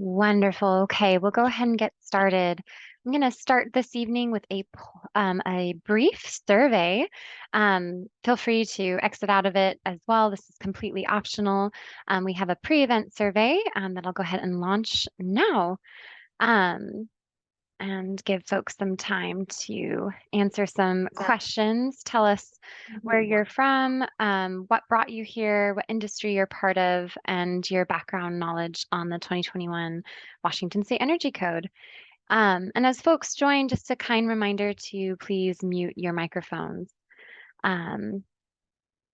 Wonderful. Okay, we'll go ahead and get started. I'm going to start this evening with a brief survey. Feel free to exit out of it as well. This is completely optional. We have a pre-event survey that I'll go ahead and launch now. And give folks some time to answer some questions. Tell us where you're from, what brought you here, what industry you're part of, and your background knowledge on the 2021 Washington State Energy Code. And as folks join, just a kind reminder to please mute your microphones.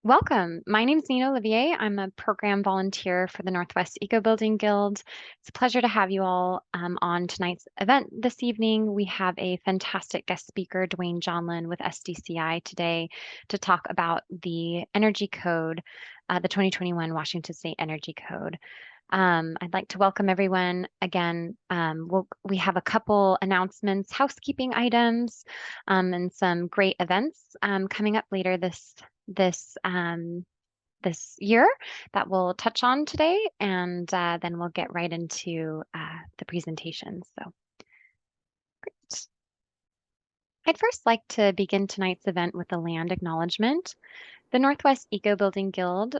Welcome. My name is Nina Olivier. I'm a program volunteer for the Northwest EcoBuilding Guild. It's a pleasure to have you all on tonight's event this evening. We have a fantastic guest speaker, Duane Jonlin with SDCI today to talk about the Energy Code, the 2021 Washington State Energy Code. I'd like to welcome everyone again. We have a couple announcements, housekeeping items, and some great events coming up later this year that we'll touch on today, and then we'll get right into the presentation. So great. I'd first like to begin tonight's event with a land acknowledgement. The Northwest EcoBuilding Guild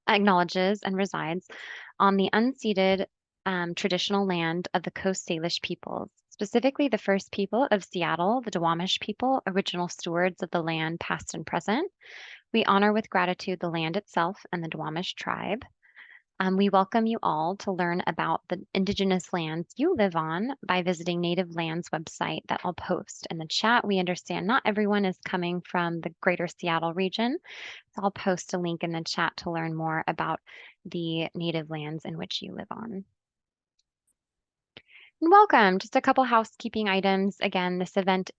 acknowledges and resides on the unceded traditional land of the Coast Salish peoples, specifically the first people of Seattle, the Duwamish people, original stewards of the land past and present. We honor with gratitude the land itself and the Duwamish tribe. We welcome you all to learn about the Indigenous lands you live on by visiting Native Lands website that I'll post in the chat. We understand not everyone is coming from the greater Seattle region, so I'll post a link in the chat to learn more about the Native lands in which you live on. And welcome. Just a couple housekeeping items. Again, this event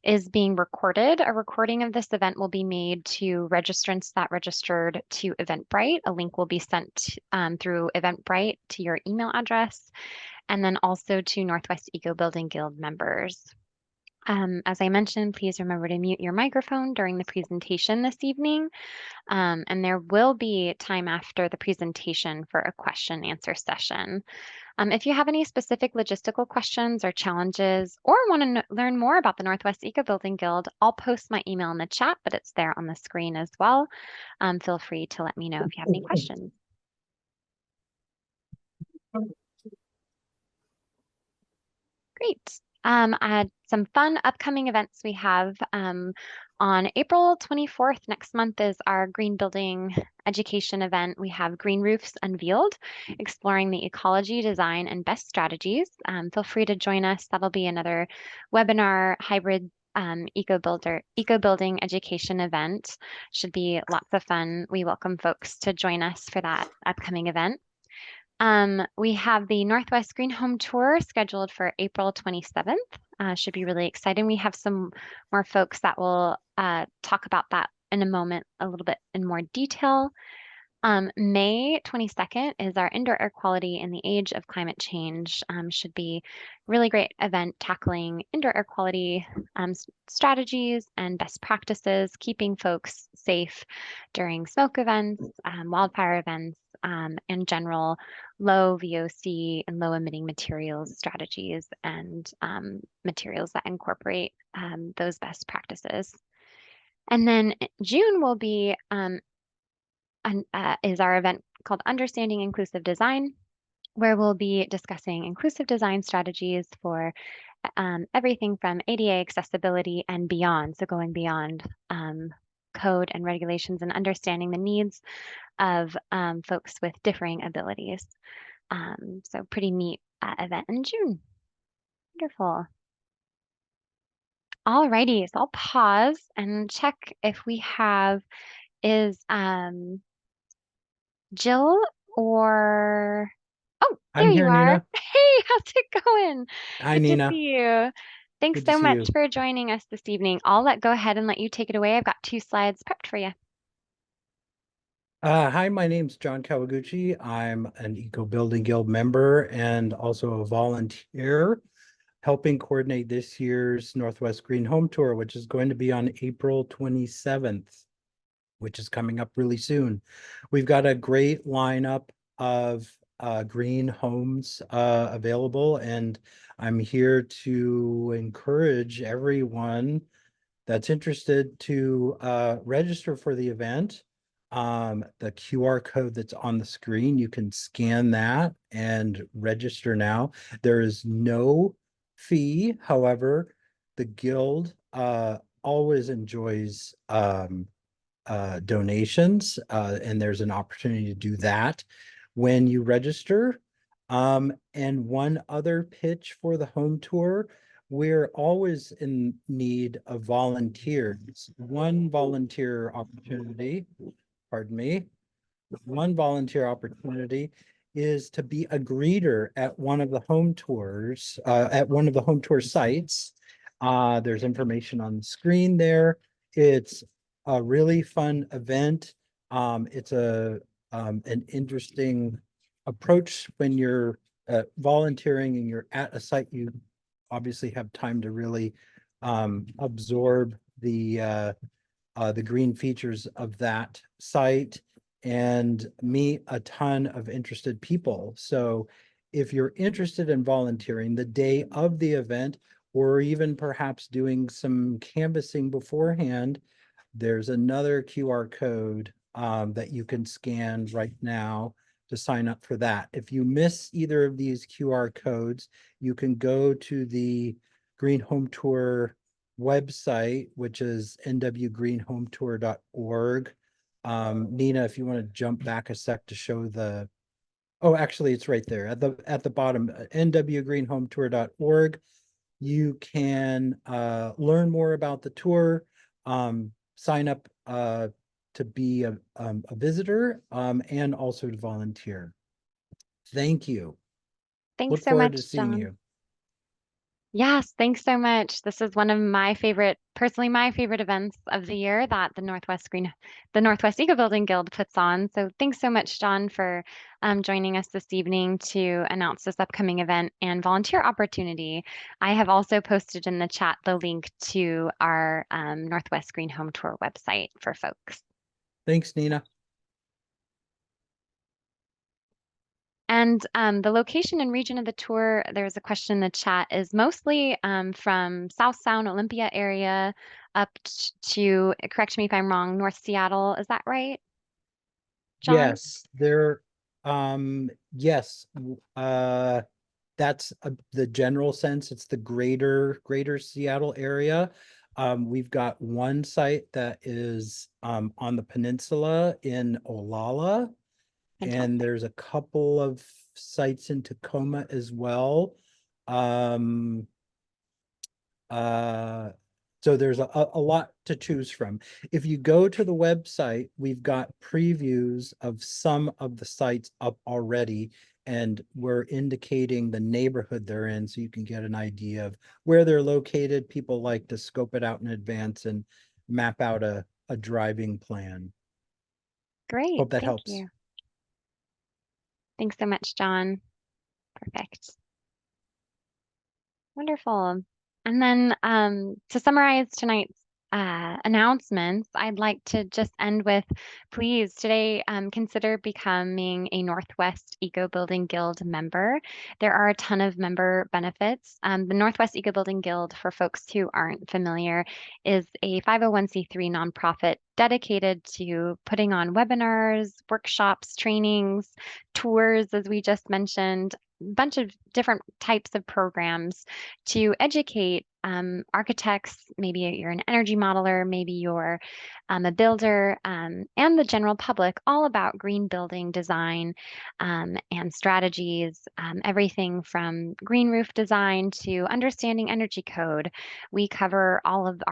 is being recorded. A recording of this event will be made to registrants that registered to Eventbrite. A link will be sent through Eventbrite to your email address, and then also to Northwest EcoBuilding Guild members. As I mentioned, please remember to mute your microphone during the presentation this evening, and there will be time after the presentation for a question and answer session. If you have any specific logistical questions or challenges, or want to learn more about the Northwest EcoBuilding Guild, I'll post my email in the chat, but it's there on the screen as well. Feel free to let me know if you have any questions. Great. Some fun upcoming events we have. On April 24th, next month, is our Green Building Education event. We have Green Roofs Unveiled, exploring the ecology, design, and best strategies. Feel free to join us. That'll be another webinar hybrid eco-building education event. Should be lots of fun. We welcome folks to join us for that upcoming event. We have the Northwest Green Home Tour scheduled for April 27th. Should be really exciting. We have some more folks that will talk about that in a moment, a little bit in more detail. May 22nd is our Indoor Air Quality in the Age of Climate Change. Should be a really great event tackling indoor air quality strategies and best practices, keeping folks safe during smoke events, wildfire events, and general low VOC and low emitting materials strategies and materials that incorporate those best practices. And then June will be is our event called Understanding Inclusive Design, where we'll be discussing inclusive design strategies for everything from ADA accessibility and beyond. So going beyond code and regulations and understanding the needs of folks with differing abilities. So pretty neat event in June. Wonderful. All righty, so I'll pause and check if we have, is Jill or, oh, there you are. Nina. Hey, how's it going? Hi, Good Nina. to see you. Thanks so much for joining us this evening. I'll go ahead and let you take it away. I've got 2 slides prepped for you. Hi, my name's John Kawaguchi. I'm an EcoBuilding Guild member and also a volunteer helping coordinate this year's Northwest Green Home Tour, which is going to be on April 27th, which is coming up really soon. We've got a great lineup of green homes available, and I'm here to encourage everyone that's interested to register for the event. The QR code that's on the screen, you can scan that and register now. There is no fee. However, the Guild always enjoys donations, and there's an opportunity to do that when you register. And one other pitch for the home tour, we're always in need of volunteers. One volunteer opportunity, pardon me, one volunteer opportunity is to be a greeter at one of the home tours, at one of the home tour sites. There's information on the screen there. It's a really fun event. It's an interesting approach when you're volunteering and you're at a site. You obviously have time to really absorb the green features of that site and meet a ton of interested people. So if you're interested in volunteering the day of the event, or even perhaps doing some canvassing beforehand, there's another QR code that you can scan right now to sign up for that. If you miss either of these QR codes, you can go to the Green Home Tour website, which is nwgreenhometour.org. Nina, if you want to jump back a sec to show oh, actually, it's right there at the bottom, nwgreenhometour.org. You can learn more about the tour, sign up to be a visitor, and also to volunteer. Thank you. Thanks Look so forward to much, seeing John. you. Yes, thanks so much. This is one of my favorite, personally my favorite events of the year that the Northwest EcoBuilding Guild puts on. So thanks so much, John, for joining us this evening to announce this upcoming event and volunteer opportunity. I have also posted in the chat the link to our Northwest Green Home Tour website for folks. Thanks, Nina. And the location and region of the tour, there's a question in the chat, is mostly from South Sound, Olympia area up to, correct me if I'm wrong, North Seattle. Is that right, John? Yes, yes, that's the general sense. It's the greater Seattle area. We've got one site that is on the peninsula in Olalla, and Fantastic. there's a couple of sites in Tacoma as well. Um, uh, so there's a lot to choose from. If you go to the website, we've got previews of some of the sites up already, and we're indicating the neighborhood they're in so you can get an idea of where they're located. People like to scope it out in advance and map out a driving plan. Great. Hope that Thank helps. you. Thanks so much, John. Perfect. Wonderful. And then to summarize tonight's announcements, I'd like to just end with, please today consider becoming a Northwest EcoBuilding Guild member. There are a ton of member benefits. The Northwest EcoBuilding Guild, for folks who aren't familiar, is a 501c3 nonprofit dedicated to putting on webinars, workshops, trainings, tours, as we just mentioned, a bunch of different types of programs to educate architects. Maybe you're an energy modeler, maybe you're a builder, and the general public, all about green building design and strategies, everything from green roof design to understanding energy code. We cover all of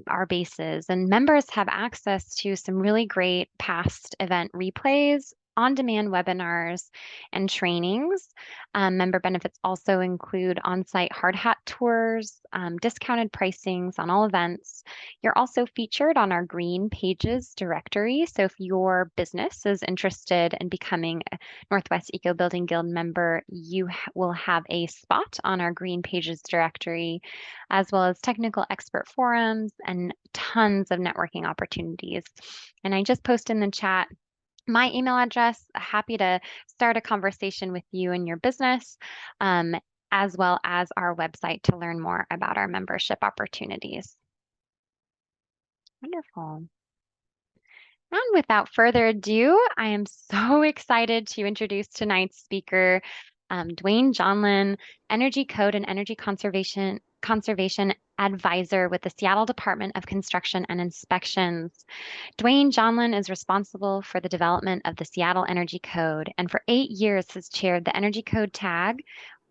our bases, and members have access to some really great past event replays, on-demand webinars and trainings. Member benefits also include on-site hard hat tours, discounted pricings on all events. You're also featured on our Green Pages directory. So if your business is interested in becoming a Northwest EcoBuilding Guild member, you will have a spot on our Green Pages directory, as well as technical expert forums and tons of networking opportunities. And I just posted in the chat my email address. Happy to start a conversation with you and your business, um, as well as our website to learn more about our membership opportunities. Wonderful. And without further ado, I am so excited to introduce tonight's speaker, Duane Jonlin, Energy Code and Energy Conservation Advisor with the Seattle Department of Construction and Inspections. Duane Jonlin is responsible for the development of the Seattle Energy Code and for 8 years has chaired the Energy Code TAG,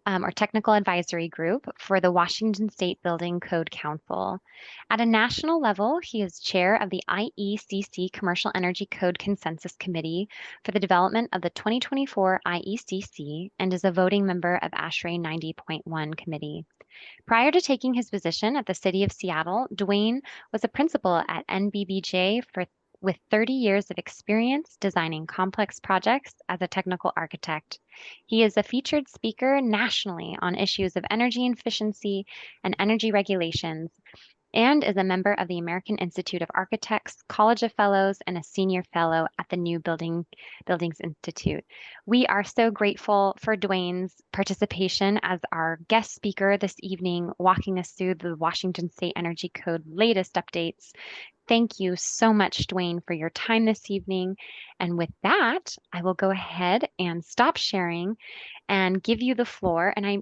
or Technical Advisory Group for the Washington State Building Code Council. At a national level, he is chair of the IECC Commercial Energy Code Consensus Committee for the development of the 2024 IECC and is a voting member of ASHRAE 90.1 committee. Prior to taking his position at the City of Seattle, Duane was a principal at NBBJ with 30 years of experience designing complex projects as a technical architect. He is a featured speaker nationally on issues of energy efficiency and energy regulations, and is a member of the American Institute of Architects, College of Fellows, and a senior fellow at the New Buildings Institute. We are so grateful for Duane's participation as our guest speaker this evening, walking us through the Washington State Energy Code latest updates. Thank you so much, Duane, for your time this evening. And with that, I will go ahead and stop sharing and give you the floor. And I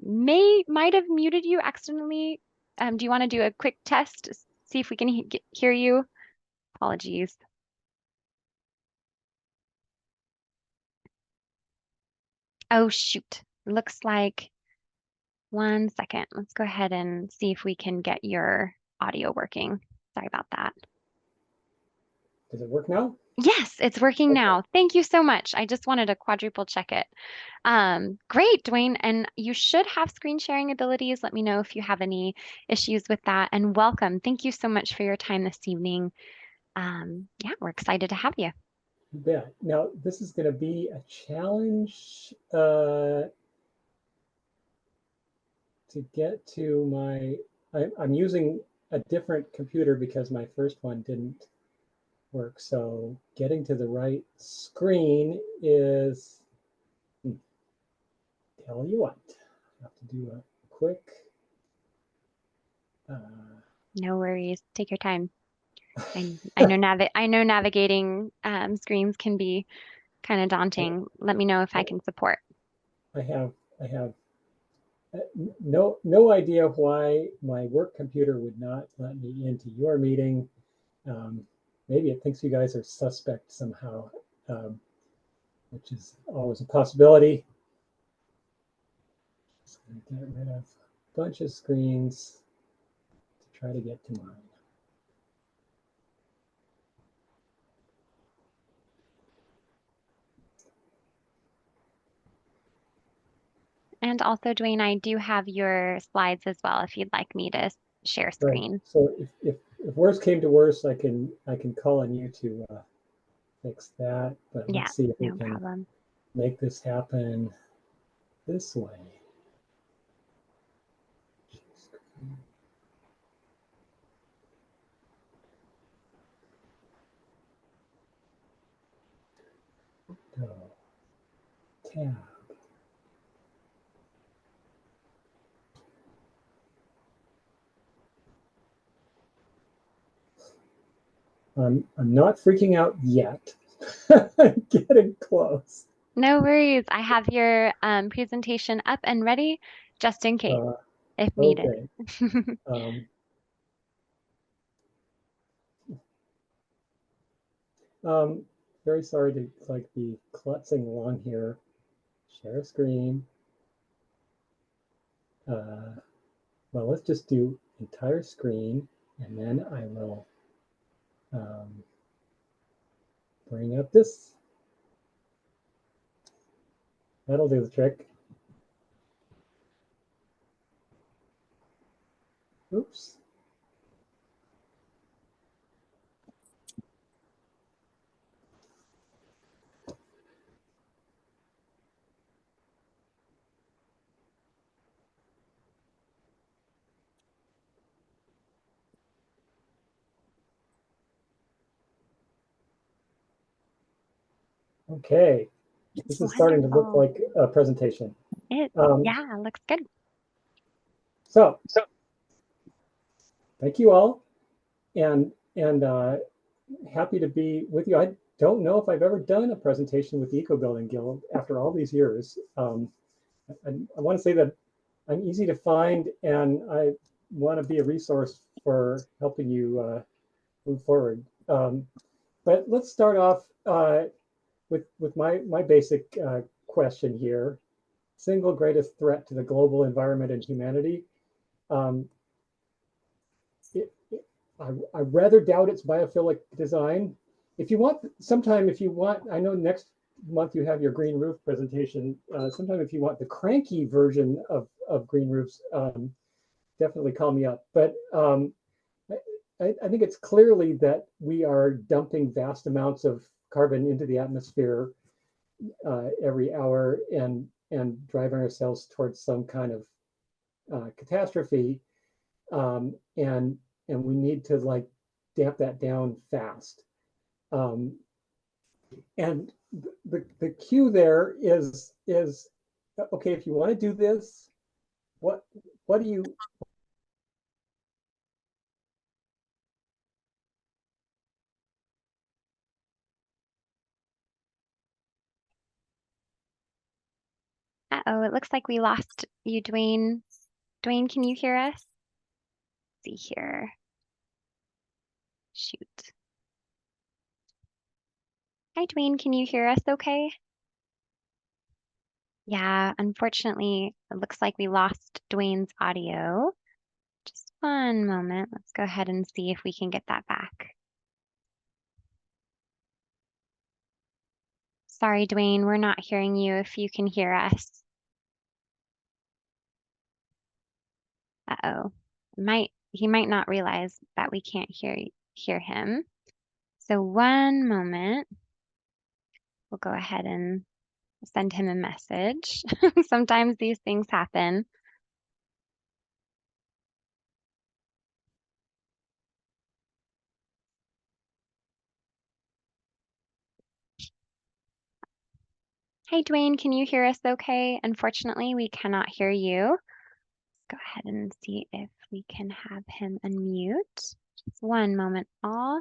might have muted you accidentally. Do you want to do a quick test to see if we can hear you? Apologies. Oh, shoot. Looks like 1 second. Let's go ahead and see if we can get your audio working. Sorry about that. Does it work now? Yes, it's working now. Thank you so much. I just wanted to quadruple check it. Great, Duane. And you should have screen sharing abilities. Let me know if you have any issues with that. And welcome. Thank you so much for your time this evening. Yeah, we're excited to have you. You bet. Now, this is going to be a challenge to get to I'm using a different computer because my first one didn't work. So getting to the right screen is, tell you what, I have to do a quick. No worries. Take your time. I know navigating screens can be kind of daunting. Let me know if I can support. I have no idea why my work computer would not let me into your meeting. Maybe it thinks you guys are suspect somehow, which is always a possibility. Just gonna get rid of a bunch of screens to try to get to mine. And also, Duane, I do have your slides as well if you'd like me to share screen. Right. So if worst came to worst, I can call on you to fix that. But Yeah, let's see if we no can problem. make this happen this way. Go. Tab. I'm not freaking out yet. I'm getting close. No worries. I have your presentation up and ready just in case, if needed. Okay. Very sorry to be klutzing along here. Share screen. Well, let's just do entire screen, and then I will bring up this. That'll do the trick. Oops. Okay, this is starting to look Wonderful. like a presentation. Yeah, looks good. So thank you all, and happy to be with you. I don't know if I've ever done a presentation with the EcoBuilding Guild after all these years. I want to say that I'm easy to find, and I want to be a resource for helping you move forward. But let's start off with my basic question here. Single greatest threat to the global environment and humanity. Um, I rather doubt it's biophilic design. If you want, sometime if you want, I know next month you have your green roof presentation. Sometime if you want the cranky version of green roofs, definitely call me up. But I think it's clearly that we are dumping vast amounts of carbon into the atmosphere every hour and driving ourselves towards some kind of catastrophe. And we need to like damp that down fast. And the cue there is okay, if you want to do this, what do you Uh-oh, it looks like we lost you, Duane. Duane, can you hear us? Let's see here. Shoot. Hi, Duane, can you hear us okay? Yeah, unfortunately, it looks like we lost Duane's audio. Just one moment. Let's go ahead and see if we can get that back. Sorry, Duane, we're not hearing you if you can hear us. Uh-oh. He might not realize that we can't hear him. So one moment. We'll go ahead and send him a message. Sometimes these things happen. Hey, Duane, can you hear us okay? Unfortunately, we cannot hear you. Let's go ahead and see if we can have him unmute. Just one moment, all.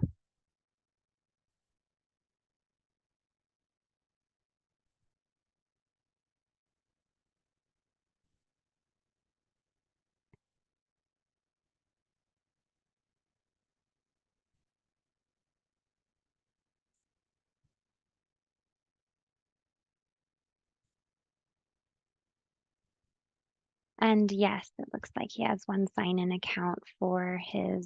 And yes, it looks like he has one sign-in account for his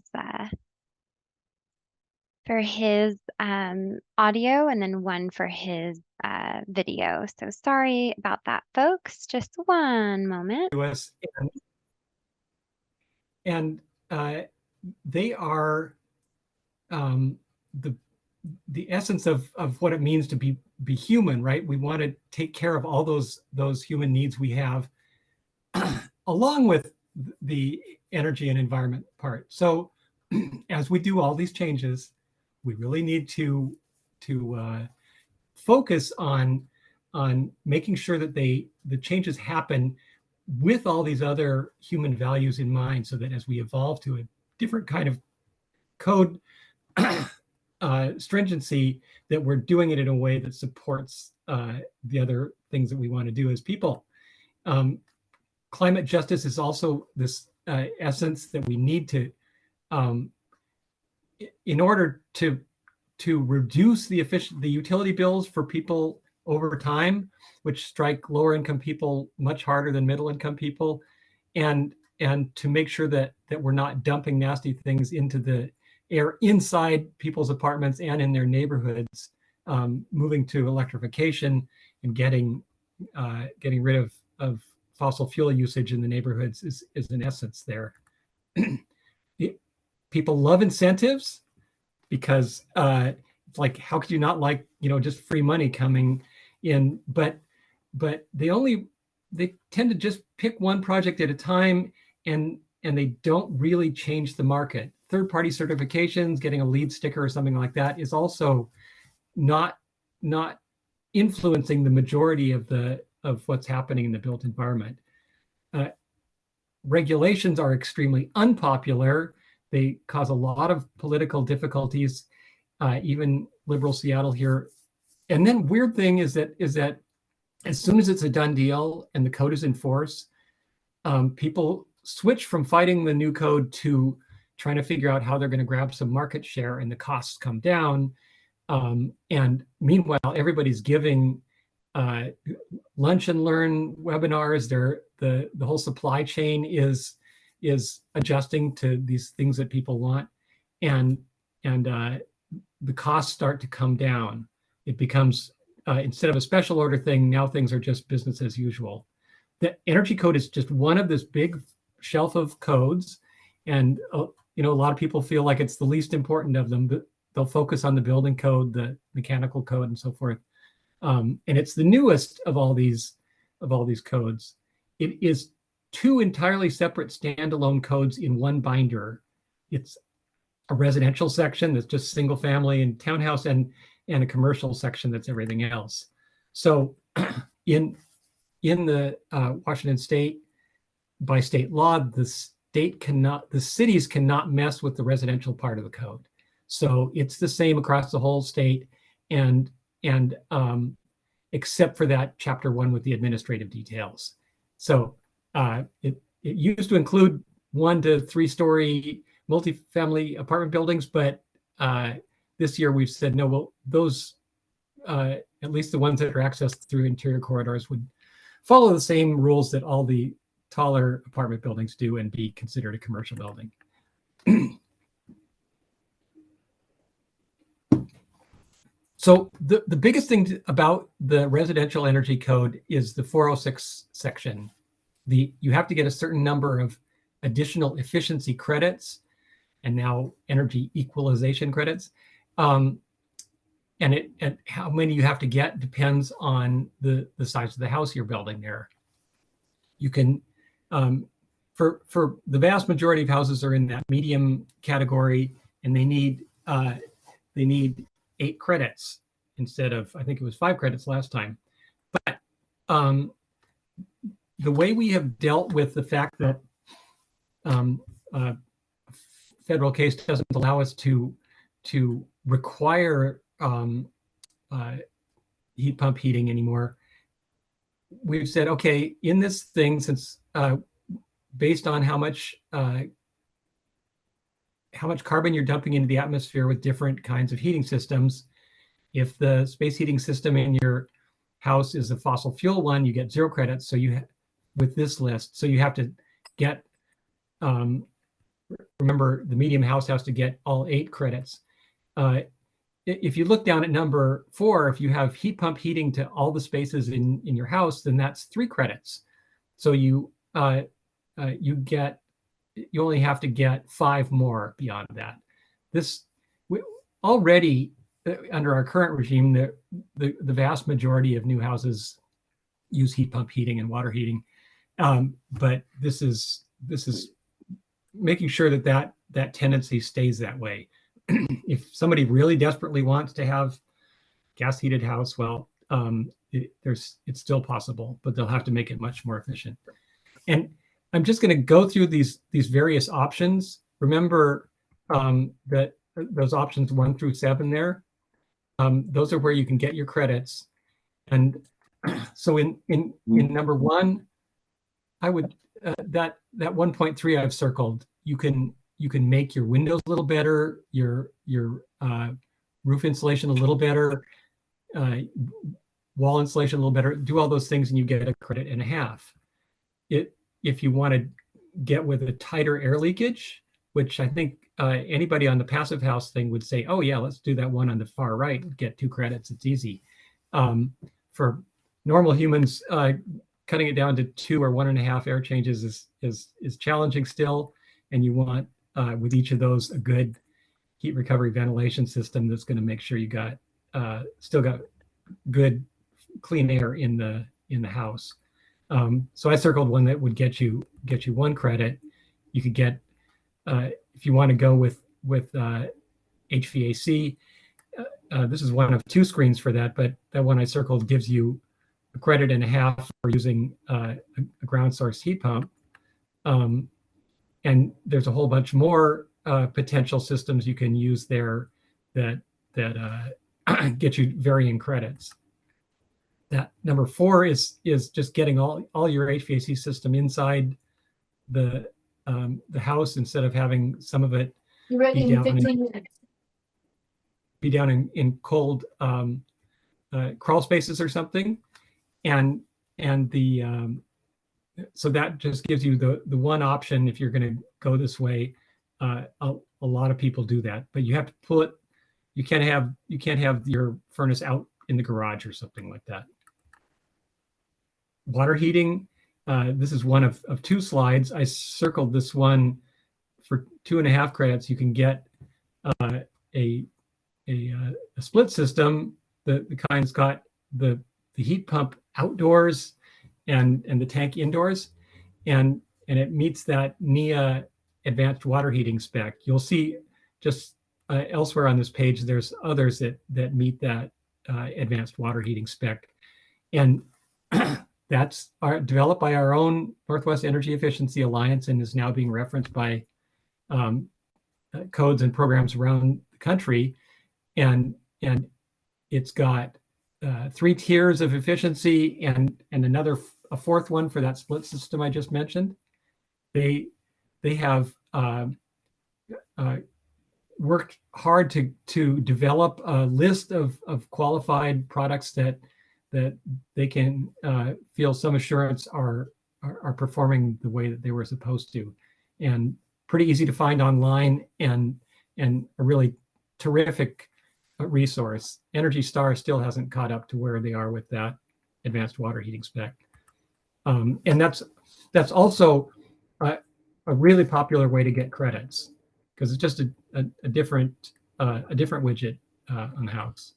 audio and then one for his video. So sorry about that, folks. Just one moment. US and they are the essence of what it means to be human, right? We want to take care of all those human needs we have, along with the energy and environment part. So as we do all these changes, we really need to focus on making sure that the changes happen with all these other human values in mind, so that as we evolve to a different kind of code stringency, that we're doing it in a way that supports the other things that we want to do as people. Climate justice is also this essence that we need to, in order to reduce the utility bills for people over time, which strike lower income people much harder than middle income people, and to make sure that we're not dumping nasty things into the air inside people's apartments and in their neighborhoods. Moving to electrification and getting rid of fossil fuel usage in the neighborhoods is an essence there. People love incentives, because it's like, how could you not like, just free money coming in? But they tend to just pick one project at a time, and they don't really change the market. Third-party certifications, getting a LEED sticker or something like that, is also not influencing the majority of what's happening in the built environment. Regulations are extremely unpopular. They cause a lot of political difficulties, even liberal Seattle here. And then weird thing is that as soon as it's a done deal and the code is in force, people switch from fighting the new code to trying to figure out how they're going to grab some market share, and the costs come down. And meanwhile, everybody's giving lunch and learn webinars. The whole supply chain is adjusting to these things that people want, and the costs start to come down. It becomes instead of a special order thing, now things are just business as usual. The energy code is just one of this big shelf of codes, and a lot of people feel like it's the least important of them, but they'll focus on the building code, the mechanical code, and so forth. And it's the newest of all these codes. It is two entirely separate standalone codes in one binder. It's a residential section that's just single family and townhouse, and a commercial section that's everything else. So in the Washington state, by state law, the cities cannot mess with the residential part of the code. So it's the same across the whole state, and except for that chapter 1 with the administrative details. So it used to include 1 to 3 story multifamily apartment buildings, but this year we've said no. Well, those at least the ones that are accessed through interior corridors would follow the same rules that all the taller apartment buildings do and be considered a commercial building. So the biggest thing about the residential energy code is the 406 section. You have to get a certain number of additional efficiency credits, and now energy equalization credits. And how many you have to get depends on the size of the house you're building there. You can, for the vast majority of houses are in that medium category, and they need 8 credits instead of, I think it was 5 credits last time. But the way we have dealt with the fact that federal case doesn't allow us to require heat pump heating anymore, we've said, okay, in this thing, since based on how much carbon you're dumping into the atmosphere with different kinds of heating systems, if the space heating system in your house is a fossil fuel one, you get 0 credits. So with this list, so you have to get, remember the medium house has to get all 8 credits. If you look down at number 4, if you have heat pump heating to all the spaces in your house, then that's 3 credits. So you only have to get 5 more beyond that. Already under our current regime, the vast majority of new houses use heat pump heating and water heating, but this is making sure that tendency stays that way. If somebody really desperately wants to have gas heated house, well, it's still possible, but they'll have to make it much more efficient. And I'm just going to go through these various options. Remember that those options 1 through 7 there, those are where you can get your credits. And so in number 1, I would that 1.3 I've circled. You can make your windows a little better, your roof insulation a little better, wall insulation a little better, do all those things and you get a credit and a half. If you want to get with a tighter air leakage, which I think anybody on the passive house thing would say, oh yeah, let's do that one on the far right and get 2 credits, it's easy. For normal humans, cutting it down to 2 or 1.5 air changes is challenging still, and you want with each of those a good heat recovery ventilation system that's going to make sure you got still got good clean air in the house. So I circled one that would get you 1 credit. You could get if you want to go with HVAC, this is one of 2 screens for that, but that one I circled gives you a credit and a half for using a ground source heat pump. And there's a whole bunch more potential systems you can use there that get you varying credits. That number 4 is just getting all your HVAC system inside the house instead of having some of it You're ready in 15 minutes. Be down in cold crawl spaces or something, and the so that just gives you the one option if you're going to go this way. A lot of people do that, but you have to pull it. You can't have your furnace out in the garage or something like that. Water heating. This is one of 2 slides. I circled this one for 2.5 credits. You can get a split system. The kind that's got the heat pump outdoors and the tank indoors, and it meets that NEA advanced water heating spec. You'll see just elsewhere on this page, there's others that meet that advanced water heating spec, and that's developed by our own Northwest Energy Efficiency Alliance and is now being referenced by codes and programs around the country, and it's got 3 tiers of efficiency and a 4th one for that split system I just mentioned. They have worked hard to develop a list of qualified products that they can feel some assurance are performing the way that they were supposed to, and pretty easy to find online, and a really terrific resource. Energy Star still hasn't caught up to where they are with that advanced water heating spec, and that's also a really popular way to get credits because it's just a different widget on the house.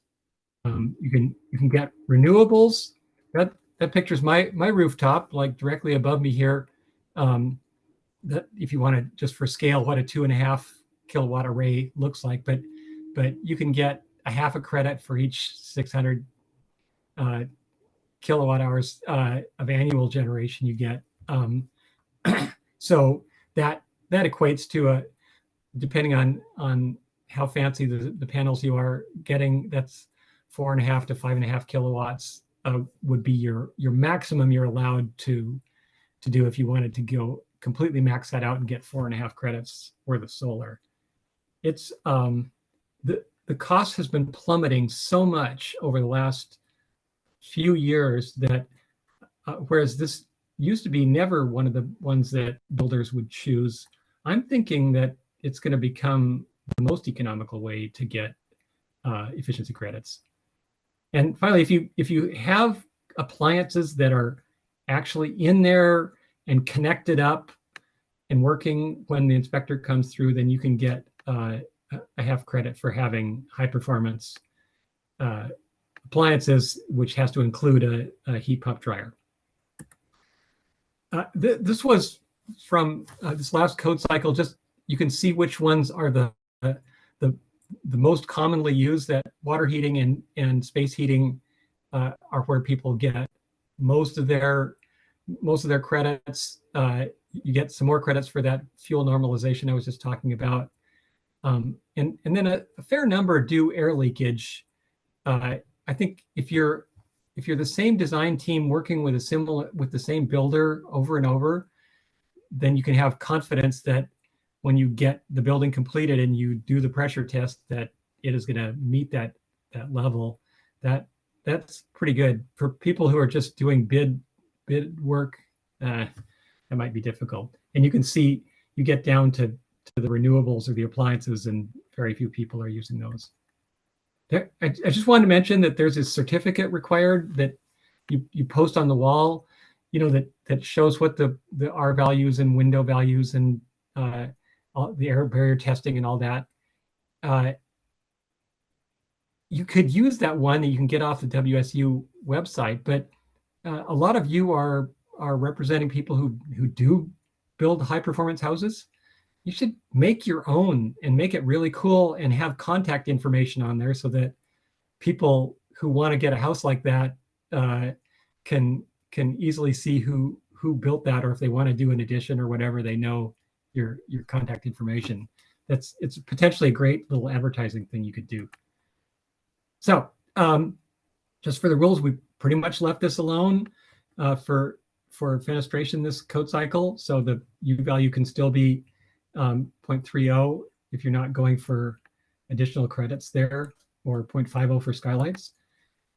You can get renewables. That picture's my rooftop, like directly above me here. That if you want to just for scale what a 2.5 kilowatt array looks like, but you can get a half a credit for each 600 kilowatt hours of annual generation you get. So that equates to depending on how fancy the panels you are getting, that's 4.5 to 5.5 kilowatts would be your maximum you're allowed to do if you wanted to go completely max that out and get 4.5 credits worth of solar. It's the cost has been plummeting so much over the last few years that whereas this used to be never one of the ones that builders would choose, I'm thinking that it's going to become the most economical way to get efficiency credits. And finally, if you have appliances that are actually in there and connected up and working when the inspector comes through, then you can get a half credit for having high performance appliances, which has to include a heat pump dryer. This was from this last code cycle. Just you can see which ones are the most commonly used. That water heating and space heating are where people get most of their credits. You get some more credits for that fuel normalization I was just talking about, and then a fair number do air leakage. I think if you're the same design team working with the same builder over and over, then you can have confidence that when you get the building completed and you do the pressure test, that it is going to meet that level. That's pretty good. For people who are just doing bid work, that might be difficult. And you can see you get down to the renewables or the appliances, and very few people are using those. I just wanted to mention that there's a certificate required that you post on the wall, that shows what the R values and window values and all the air barrier testing and all that. You could use that one that you can get off the WSU website, but a lot of you are representing people who do build high performance houses, you should make your own and make it really cool and have contact information on there so that people who want to get a house like that can easily see who built that, or if they want to do an addition or whatever, they know your contact information. It's potentially a great little advertising thing you could do. So just for the rules, we pretty much left this alone for fenestration this code cycle. So the U value can still be 0.30 if you're not going for additional credits there, or 0.50 for skylights.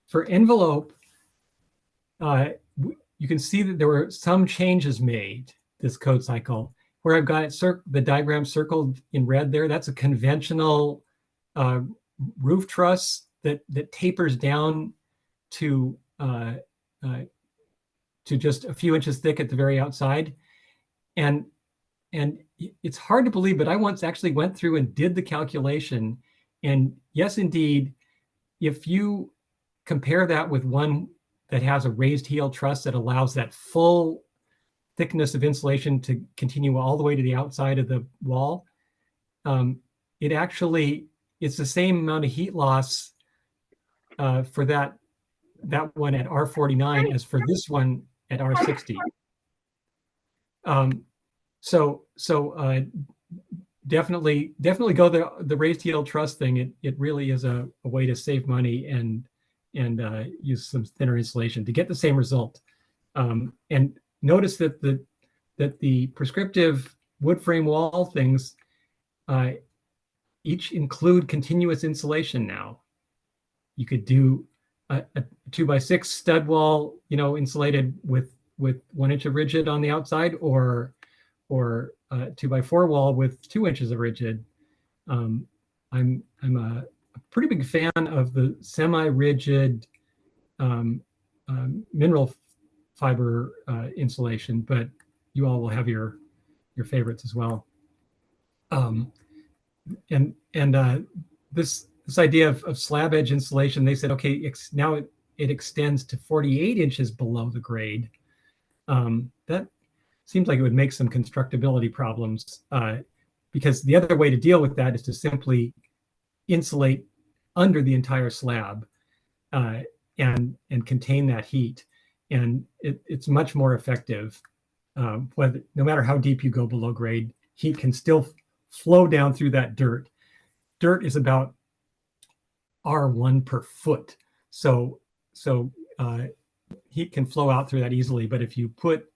For envelope, you can see that there were some changes made this code cycle. Where I've got the diagram circled in red there, that's a conventional roof truss that tapers down to just a few inches thick at the very outside. And it's hard to believe, but I once actually went through and did the calculation. And yes, indeed, if you compare that with one that has a raised heel truss that allows that full thickness of insulation to continue all the way to the outside of the wall, it's the same amount of heat loss for that one at R49 as for this one at R60. So definitely go the raised heel truss thing. It really is a way to save money and use some thinner insulation to get the same result. And notice that the prescriptive wood frame wall things each include continuous insulation now. You could do a 2x6 stud wall, insulated with 1 inch of rigid on the outside, or a 2x4 wall with 2 inches of rigid. I'm a pretty big fan of the semi-rigid mineral fiber insulation, but you all will have your favorites as well. This idea of slab edge insulation, they said, okay, now it extends to 48 inches below the grade. That seems like it would make some constructability problems, because the other way to deal with that is to simply insulate under the entire slab and contain that heat. And it's much more effective. No matter how deep you go below grade, heat can still flow down through that dirt. Dirt is about R1 per foot. So heat can flow out through that easily. But if you put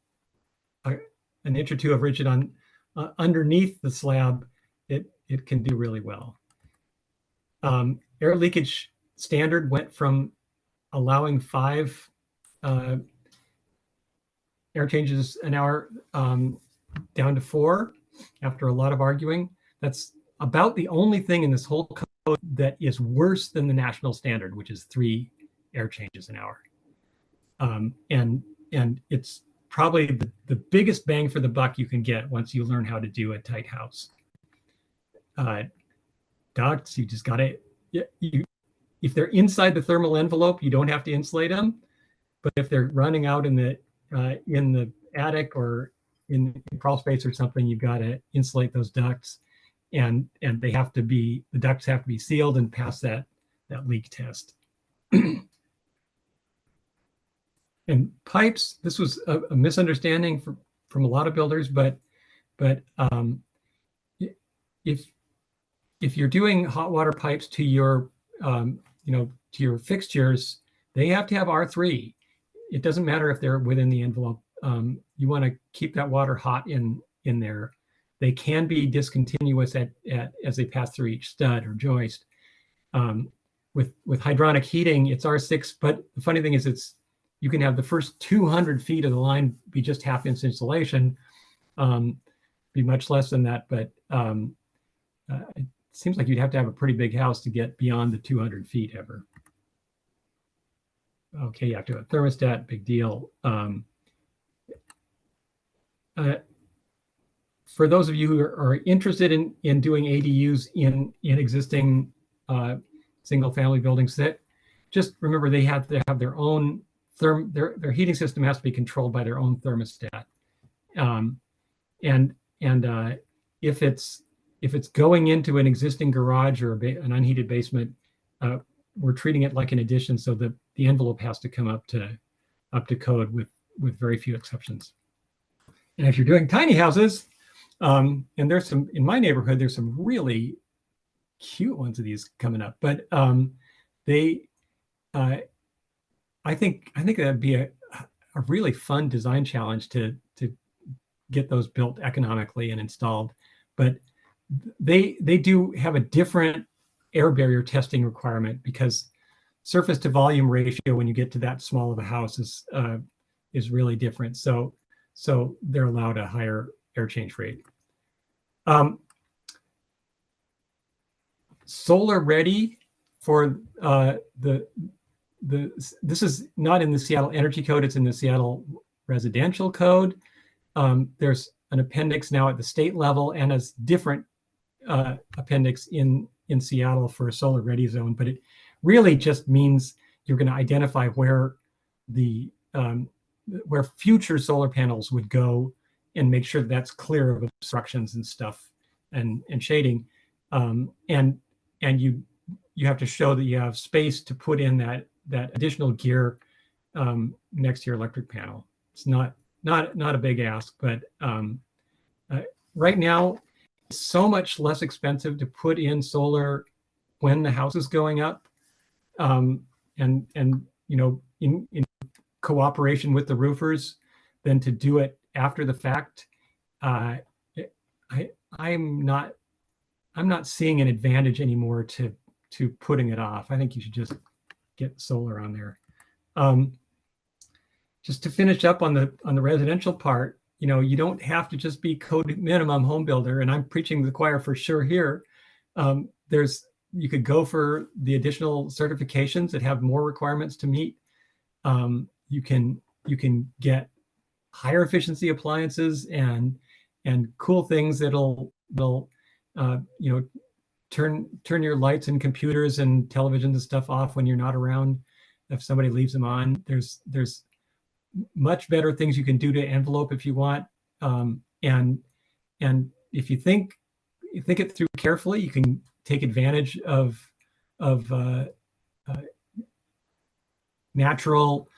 an inch or two of rigid on underneath the slab, it can do really well. Air leakage standard went from allowing 5 air changes an hour down to 4 after a lot of arguing. That's about the only thing in this whole code that is worse than the national standard, which is 3 air changes an hour. And it's probably the biggest bang for the buck you can get once you learn how to do a tight house. Ducts, you just gotta, if they're inside the thermal envelope, you don't have to insulate them. But if they're running out in the attic or in crawl space or something, you've got to insulate those ducts, and the ducts have to be sealed and pass that leak test. And pipes, this was a misunderstanding from a lot of builders, but if you're doing hot water pipes to your to your fixtures, they have to have R3. It doesn't matter if they're within the envelope. You want to keep that water hot in there. They can be discontinuous as they pass through each stud or joist. With hydronic heating, it's R6, but the funny thing is you can have the first 200 feet of the line be just half-inch insulation, be much less than that, but it seems like you'd have to have a pretty big house to get beyond the 200 feet ever. Okay, you have to have a thermostat, big deal. For those of you who are interested in doing ADUs in existing single-family buildings, that just remember they have to have their own their heating system has to be controlled by their own thermostat, and if it's going into an existing garage or an unheated basement, we're treating it like an addition, so that the envelope has to come up to code with very few exceptions. And if you're doing tiny houses, and there's some in my neighborhood, there's some really cute ones of these coming up, but I think that'd be a really fun design challenge to get those built economically and installed. But they do have a different air barrier testing requirement, because surface to volume ratio when you get to that small of a house is really different. So they're allowed a higher air change rate. Solar ready for this is not in the Seattle Energy Code, it's in the Seattle Residential Code. There's an appendix now at the state level and a different appendix in Seattle for a solar ready zone, but it really just means you're going to identify where where future solar panels would go and make sure that's clear of obstructions and stuff and shading. And you have to show that you have space to put in that additional gear next to your electric panel. It's not a big ask, but right now it's so much less expensive to put in solar when the house is going up, and you know, in cooperation with the roofers, than to do it after the fact. I'm not seeing an advantage anymore to putting it off. I think you should just get solar on there. Just to finish up on the residential part, you know, you don't have to just be code minimum home builder, and I'm preaching to the choir for sure here. You could go for the additional certifications that have more requirements to meet. You can get higher efficiency appliances and cool things that'll you know, turn your lights and computers and televisions and stuff off when you're not around if somebody leaves them on. There's much better things you can do to envelope if you want, and if you think it through carefully, you can take advantage of natural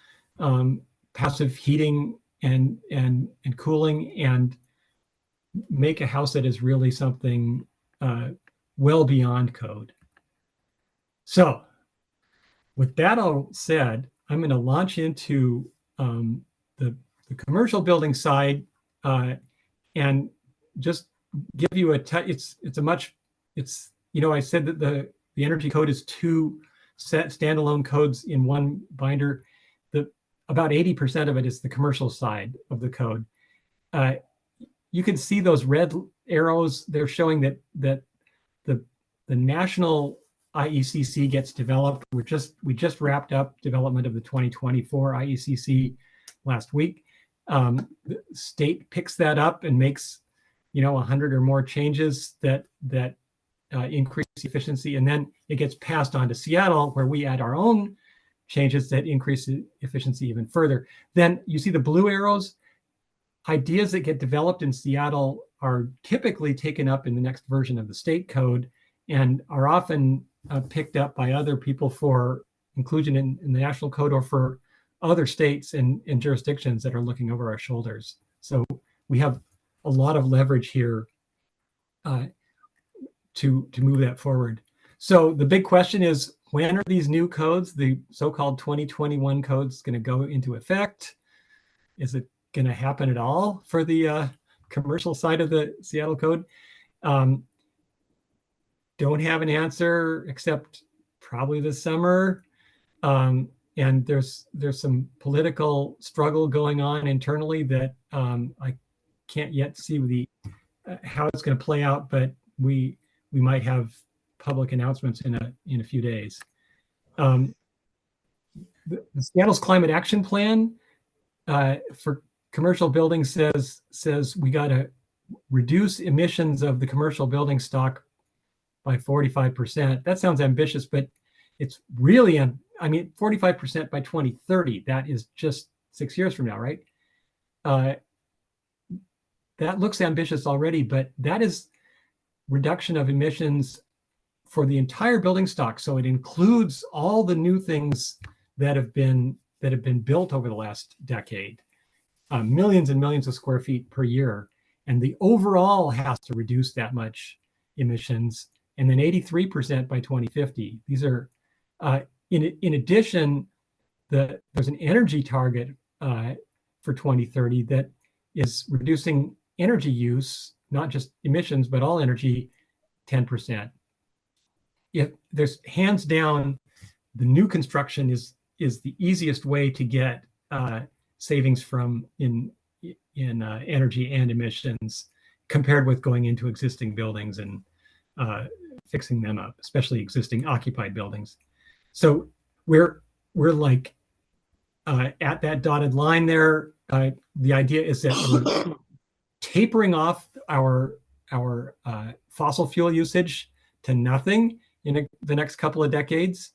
passive heating and cooling, and make a house that is really something well beyond code. So with that all said, I'm going to launch into the commercial building side, and just give you it's you know, I said that the energy code is 2 standalone codes in one binder. About 80% of it is the commercial side of the code. You can see those red arrows. They're showing that the national IECC gets developed. We just wrapped up development of the 2024 IECC last week. The state picks that up and makes, you know, 100 or more changes that increase efficiency, and then it gets passed on to Seattle, where we add our own changes that increase efficiency even further. Then you see the blue arrows. Ideas that get developed in Seattle are typically taken up in the next version of the state code, and are often picked up by other people for inclusion in the national code, or for other states and jurisdictions that are looking over our shoulders. So we have a lot of leverage here to move that forward. So the big question is, when are these new codes, the so-called 2021 codes, going to go into effect? Is it going to happen at all for the commercial side of the Seattle code? Don't have an answer, except probably this summer. And there's some political struggle going on internally that I can't yet see how it's going to play out, but we might have public announcements in a few days. The Seattle's Climate Action Plan for commercial buildings says we got to reduce emissions of the commercial building stock by 45%. That sounds ambitious, but it's really, I mean, 45% by 2030. That is just 6 years from now, right? That looks ambitious already, but that is reduction of emissions for the entire building stock. So it includes all the new things that have been built over the last decade, millions and millions of square feet per year. And the overall has to reduce that much emissions, and then 83% by 2050. These are, in addition, there's an energy target for 2030 that is reducing energy use, not just emissions, but all energy, 10%. If there's hands down, the new construction is the easiest way to get savings from in energy and emissions compared with going into existing buildings and fixing them up, especially existing occupied buildings. So we're like at that dotted line there. The idea is that we're tapering off our fossil fuel usage to nothing in the next couple of decades,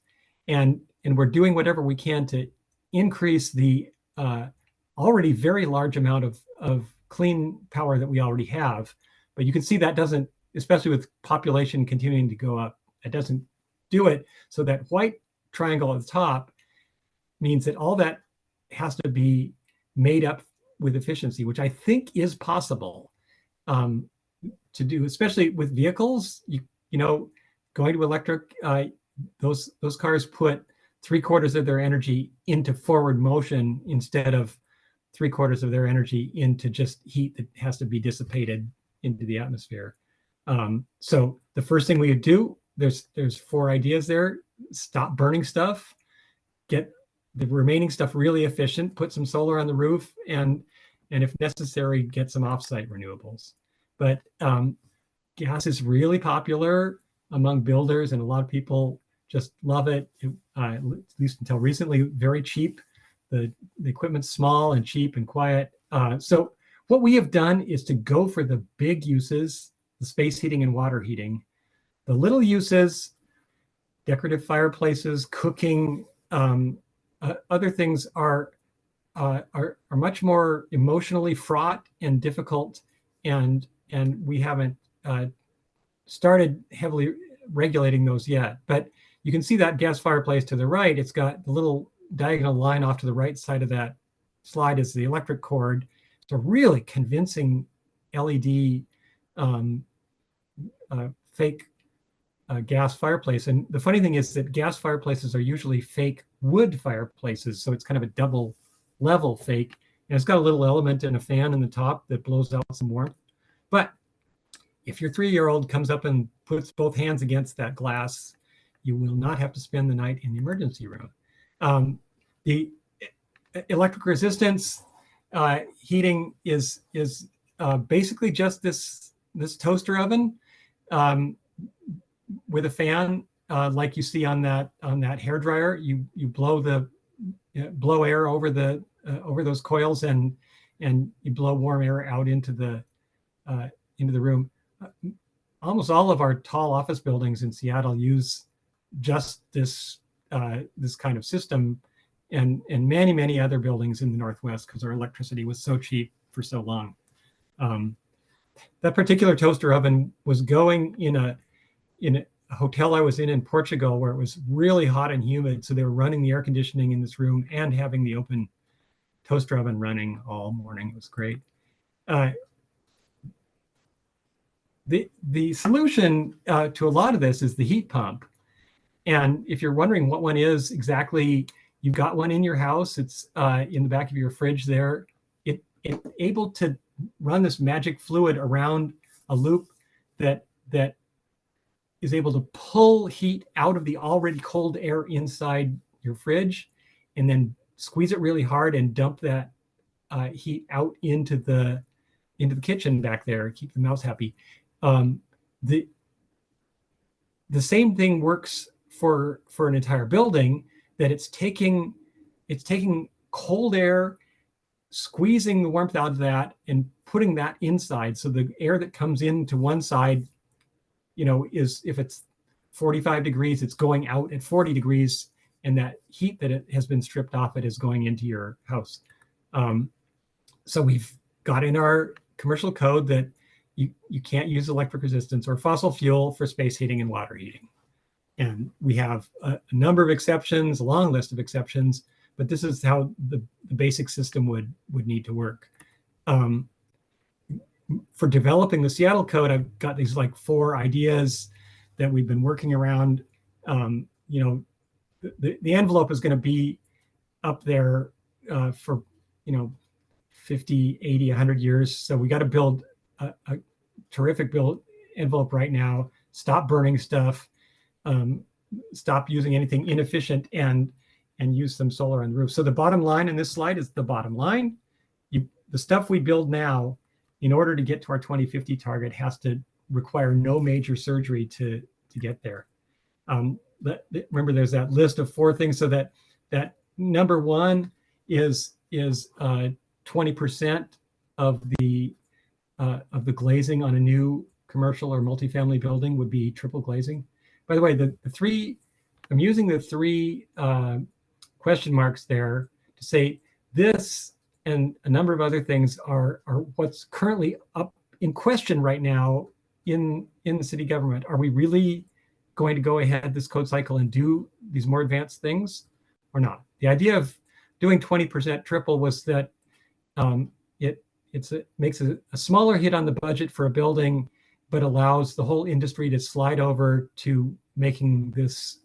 and we're doing whatever we can to increase the already very large amount of clean power that we already have. But you can see that doesn't, especially with population continuing to go up, it doesn't do it. So that white triangle at the top means that all that has to be made up with efficiency, which I think is possible to do, especially with vehicles. You know, going to electric, those cars put 3/4 of their energy into forward motion instead of 3/4 of their energy into just heat that has to be dissipated into the atmosphere. So the first thing we would do, there's 4 ideas there: stop burning stuff, get the remaining stuff really efficient, put some solar on the roof, and if necessary, get some offsite renewables. But gas is really popular among builders, and a lot of people just love it. At least until recently, very cheap. The equipment's small and cheap and quiet. So what we have done is to go for the big uses, the space heating and water heating. The little uses, decorative fireplaces, cooking, other things are much more emotionally fraught and difficult, and we haven't started heavily regulating those yet. But you can see that gas fireplace to the right. It's got the little diagonal line off to the right side of that slide is the electric cord. It's a really convincing LED fake gas fireplace. And the funny thing is that gas fireplaces are usually fake wood fireplaces. So it's kind of a double level fake. And it's got a little element and a fan in the top that blows out some warmth. But if your 3-year-old comes up and puts both hands against that glass, you will not have to spend the night in the emergency room. The electric resistance heating is basically just this toaster oven with a fan, like you see on that hair dryer. You blow air over those coils, and you blow warm air out into the room. Almost all of our tall office buildings in Seattle use just this kind of system, and many other buildings in the Northwest, because our electricity was so cheap for so long. That particular toaster oven was going in a hotel I was in Portugal, where it was really hot and humid. So they were running the air conditioning in this room and having the open toaster oven running all morning. It was great. The solution to a lot of this is the heat pump. And if you're wondering what one is exactly, you've got one in your house. It's in the back of your fridge there. It's able to run this magic fluid around a loop that is able to pull heat out of the already cold air inside your fridge, and then squeeze it really hard and dump that heat out into the kitchen back there, keep the mouse happy. The same thing works for an entire building, that it's taking cold air, squeezing the warmth out of that and putting that inside. So the air that comes into one side, is, if it's 45 degrees, it's going out at 40 degrees, and that heat that it has been stripped off it is going into your house. So we've got in our commercial code that you can't use electric resistance or fossil fuel for space heating and water heating. And we have a number of exceptions, a long list of exceptions, but this is how the basic system would need to work. For developing the Seattle code, I've got these like 4 ideas that we've been working around. You know, the envelope is going to be up there for, you know, 50, 80, 100 years. So we got to build a terrific envelope right now, stop burning stuff, stop using anything inefficient, and use some solar on the roof. So the bottom line in this slide is the bottom line. The stuff we build now, in order to get to our 2050 target, has to require no major surgery to get there. Remember, there's that list of 4 things. So that number 1 is 20% of the glazing on a new commercial or multifamily building would be triple glazing. By the way, I'm using the 3 question marks there to say this and a number of other things are what's currently up in question right now in the city government. Are we really going to go ahead this code cycle and do these more advanced things or not? The idea of doing 20% triple was that it makes a smaller hit on the budget for a building, but allows the whole industry to slide over to making this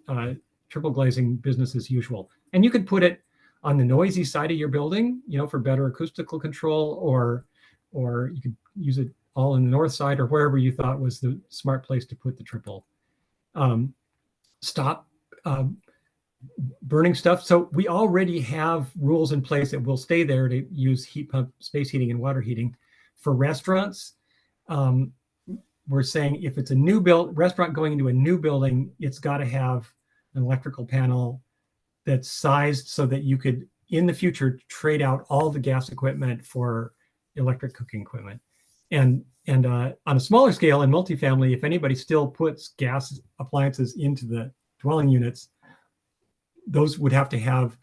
triple glazing business as usual. And you could put it on the noisy side of your building, you know, for better acoustical control, or you could use it all in the north side or wherever you thought was the smart place to put the triple. Stop burning stuff. So we already have rules in place that will stay there to use heat pump, space heating, and water heating. For restaurants, we're saying if it's a new restaurant going into a new building, it's got to have an electrical panel that's sized so that you could, in the future, trade out all the gas equipment for electric cooking equipment. And on a smaller scale in multifamily, if anybody still puts gas appliances into the dwelling units, those would have to have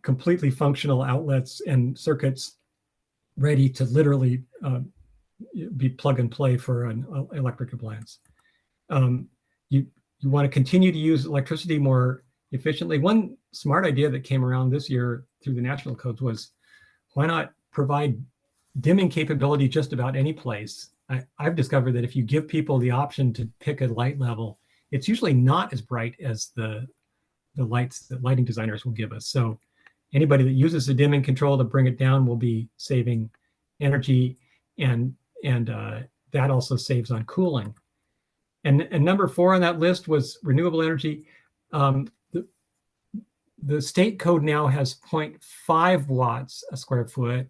completely functional outlets and circuits ready to literally be plug and play for an electric appliance. You want to continue to use electricity more efficiently. One smart idea that came around this year through the national codes was, why not provide dimming capability just about any place? I've discovered that if you give people the option to pick a light level, it's usually not as bright as the lights that lighting designers will give us. So anybody that uses a dimming control to bring it down will be saving energy, and that also saves on cooling. And number 4 on that list was renewable energy. The state code now has 0.5 watts a square foot.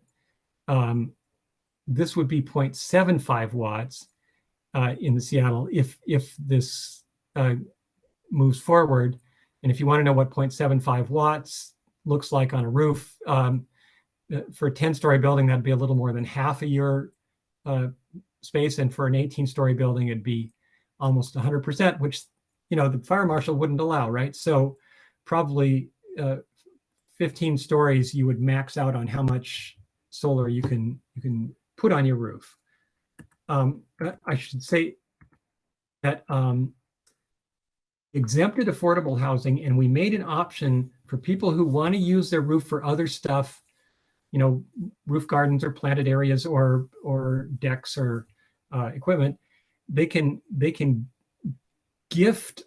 This would be 0.75 watts in the Seattle if this moves forward. And if you want to know what 0.75 watts looks like on a roof, for a 10-story building, that'd be a little more than half of your space. And for an 18-story building, it'd be almost 100%, which, you know, the fire marshal wouldn't allow, right? So probably 15 stories, you would max out on how much solar you can put on your roof. I should say that exempted affordable housing, and we made an option for people who want to use their roof for other stuff, you know, roof gardens or planted areas or decks or equipment. They can gift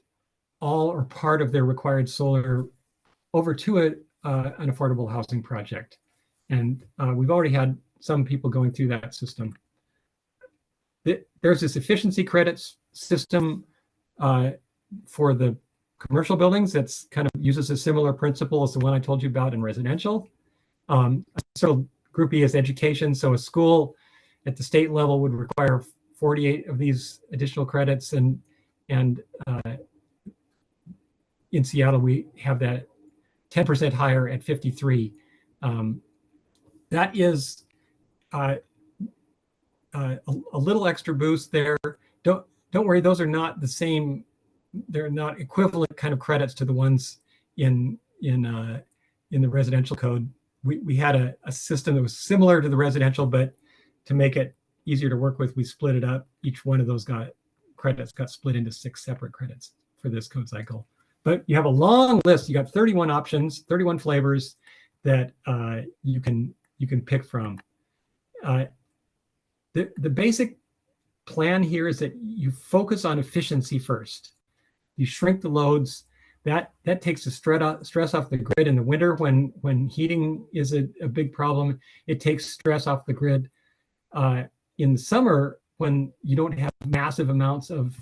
all or part of their required solar over to an affordable housing project. And we've already had some people going through that system. There's this efficiency credits system for the commercial buildings that's kind of uses a similar principle as the one I told you about in residential. So Group E is education. So a school at the state level would require 48 of these additional credits, and in Seattle we have that 10% higher at 53. That is a little extra boost there. Don't worry, those are not the same. They're not equivalent kind of credits to the ones in the residential code. We had a system that was similar to the residential, but to make it easier to work with, we split it up. Each one of those credits got split into 6 separate credits for this code cycle. But you have a long list. You got 31 options, 31 flavors that you can pick from. The basic plan here is that you focus on efficiency first. You shrink the loads. That takes the stress off the grid in the winter when heating is a big problem. It takes stress off the grid in the summer when you don't have massive amounts of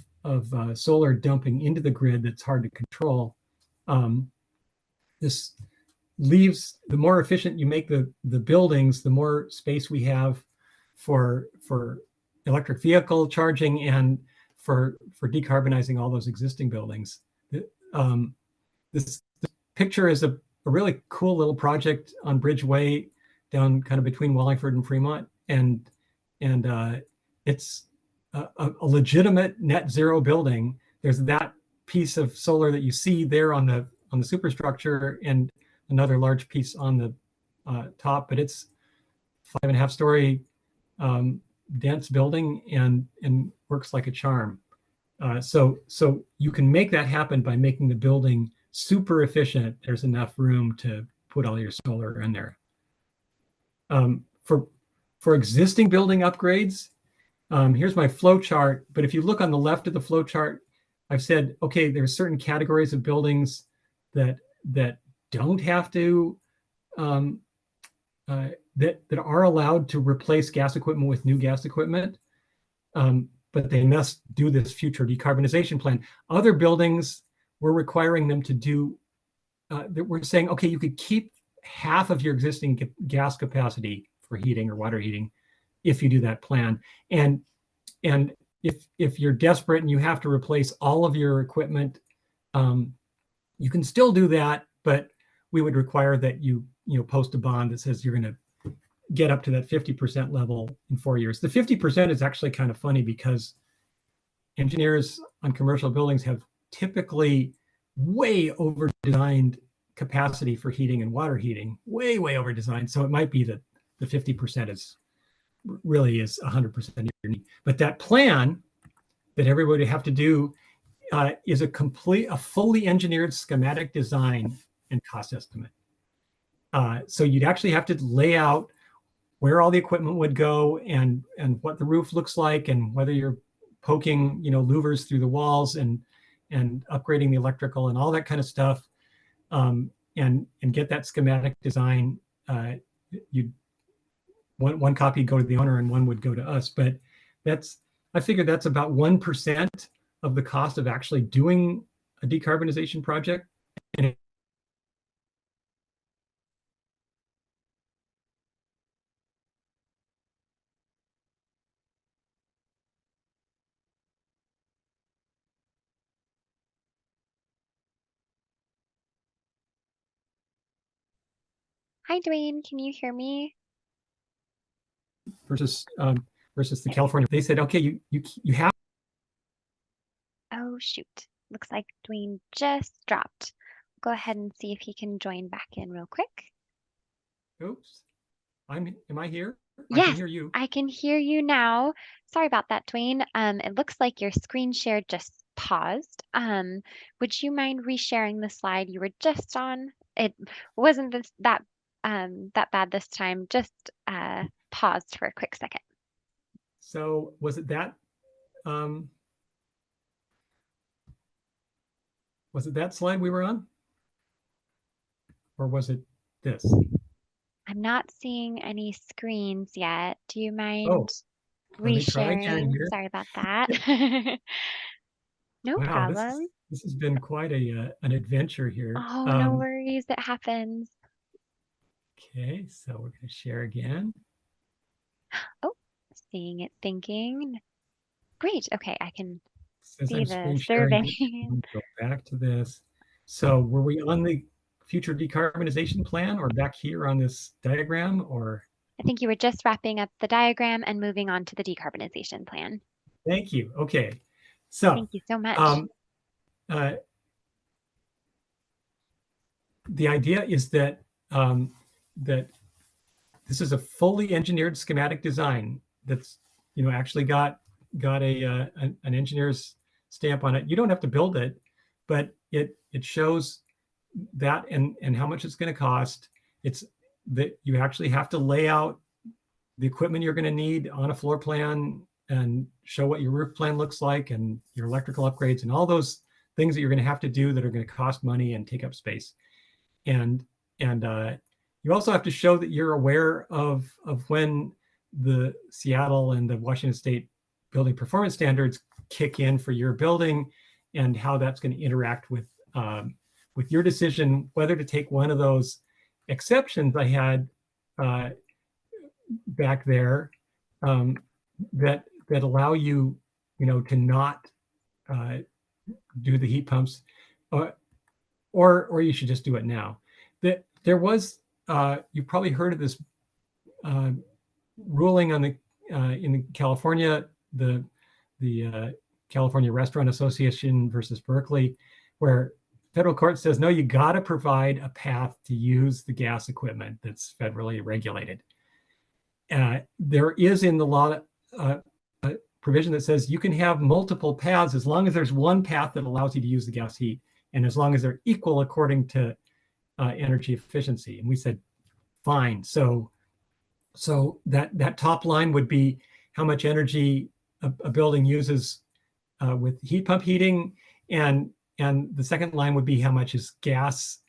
solar dumping into the grid that's hard to control. This leaves, the more efficient you make the buildings, the more space we have for electric vehicle charging and for decarbonizing all those existing buildings. This picture is a really cool little project on Bridgeway down kind of between Wallingford and Fremont. And it's a legitimate net zero building. There's that piece of solar that you see there on the superstructure and another large piece on the top, but it's 5.5 story dense building and works like a charm. So you can make that happen by making the building super efficient. There's enough room to put all your solar in there. For existing building upgrades, here's my flow chart. But if you look on the left of the flow chart, I've said, okay, there's certain categories of buildings that don't have to, that are allowed to replace gas equipment with new gas equipment, but they must do this future decarbonization plan. Other buildings, we're requiring them to do, that we're saying, okay, you could keep half of your existing gas capacity for heating or water heating if you do that plan. And if you're desperate and you have to replace all of your equipment, you can still do that, but we would require that you post a bond that says you're going to get up to that 50% level in 4 years. The 50% is actually kind of funny because engineers on commercial buildings have typically way over designed capacity for heating and water heating, way over designed. So it might be that the 50% is really is 100% of your need. But that plan that everybody have to do is a fully engineered schematic design and cost estimate. So you'd actually have to lay out where all the equipment would go and what the roof looks like and whether you're poking louvers through the walls and upgrading the electrical and all that kind of stuff, and get that schematic design. One copy go to the owner and one would go to us, but I figured that's about 1% of the cost of actually doing a decarbonization project. And Hi, Duane. Can you hear me? versus the California, they said, okay, you have. Oh, shoot. Looks like Duane just dropped. Go ahead and see if he can join back in real quick. Oops. Am I here? Yes, I can hear you. I can hear you now. Sorry about that, Duane. It looks like your screen share just paused. Would you mind resharing the slide you were just on? It wasn't that bad this time. Just paused for a quick second. So was it that slide we were on? Or was it this? I'm not seeing any screens yet. Do you mind resharing? Sorry about that. No problem. This has been quite an adventure here. Oh, no worries. It happens. Okay, so we're going to share again. Oh, seeing it thinking. Great. Okay, I can Since see I'm the screen survey. sharing, go back to this. So were we on the future decarbonization plan or back here on this diagram, or? I think you were just wrapping up the diagram and moving on to the decarbonization plan. Thank you. Okay. So thank you so much. The idea is that that this is a fully engineered schematic design that's actually got an engineer's stamp on it. You don't have to build it, but it shows that and how much it's going to cost. It's that you actually have to lay out the equipment you're going to need on a floor plan and show what your roof plan looks like and your electrical upgrades and all those things that you're going to have to do that are going to cost money and take up space. And you also have to show that you're aware of when the Seattle and the Washington State building performance standards kick in for your building and how that's going to interact with your decision whether to take one of those exceptions I had back there that allow you, to not do the heat pumps, or you should just do it now. There was you've probably heard of this ruling on in California, the California Restaurant Association versus Berkeley, where federal court says, no, you got to provide a path to use the gas equipment that's federally regulated. There is in the law a provision that says you can have multiple paths as long as there's one path that allows you to use the gas heat, and as long as they're equal according to energy efficiency. And we said, fine. So that top line would be how much energy a building uses with heat pump heating, and the second line would be how much is gas,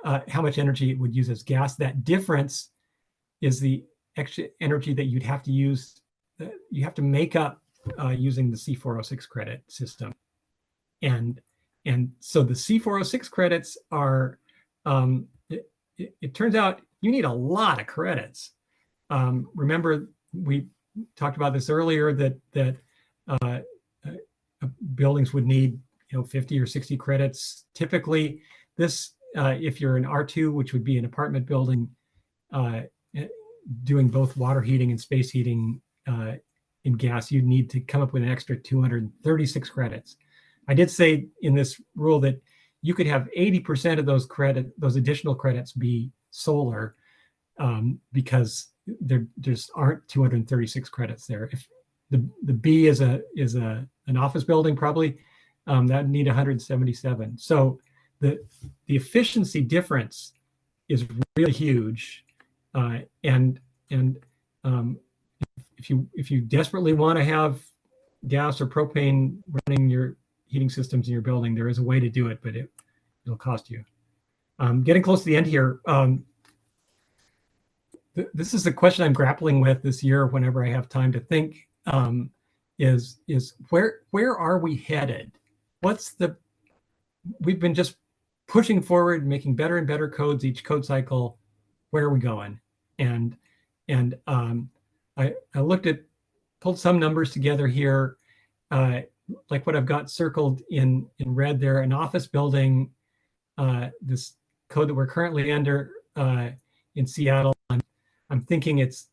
how much energy it would use as gas. That difference is the extra energy that you'd have to use, you have to make up using the C406 credit system. And so the C406 credits are, it turns out you need a lot of credits. Remember, we talked about this earlier, that buildings would need 50 or 60 credits. Typically, this if you're an R2, which would be an apartment building, doing both water heating and space heating in gas, you'd need to come up with an extra 236 credits. I did say in this rule that you could have 80% of those additional credits be solar, because there just aren't 236 credits there. If the B is an office building, probably that'd need 177. So the efficiency difference is really huge, and if you desperately want to have gas or propane running your heating systems in your building, there is a way to do it, but it'll cost you. Getting close to the end here. This is the question I'm grappling with this year whenever I have time to think, is where are we headed? We've been just pushing forward, making better and better codes each code cycle. Where are we going? And I pulled some numbers together here, like what I've got circled in red there. An office building, this code that we're currently under in Seattle, I'm thinking it's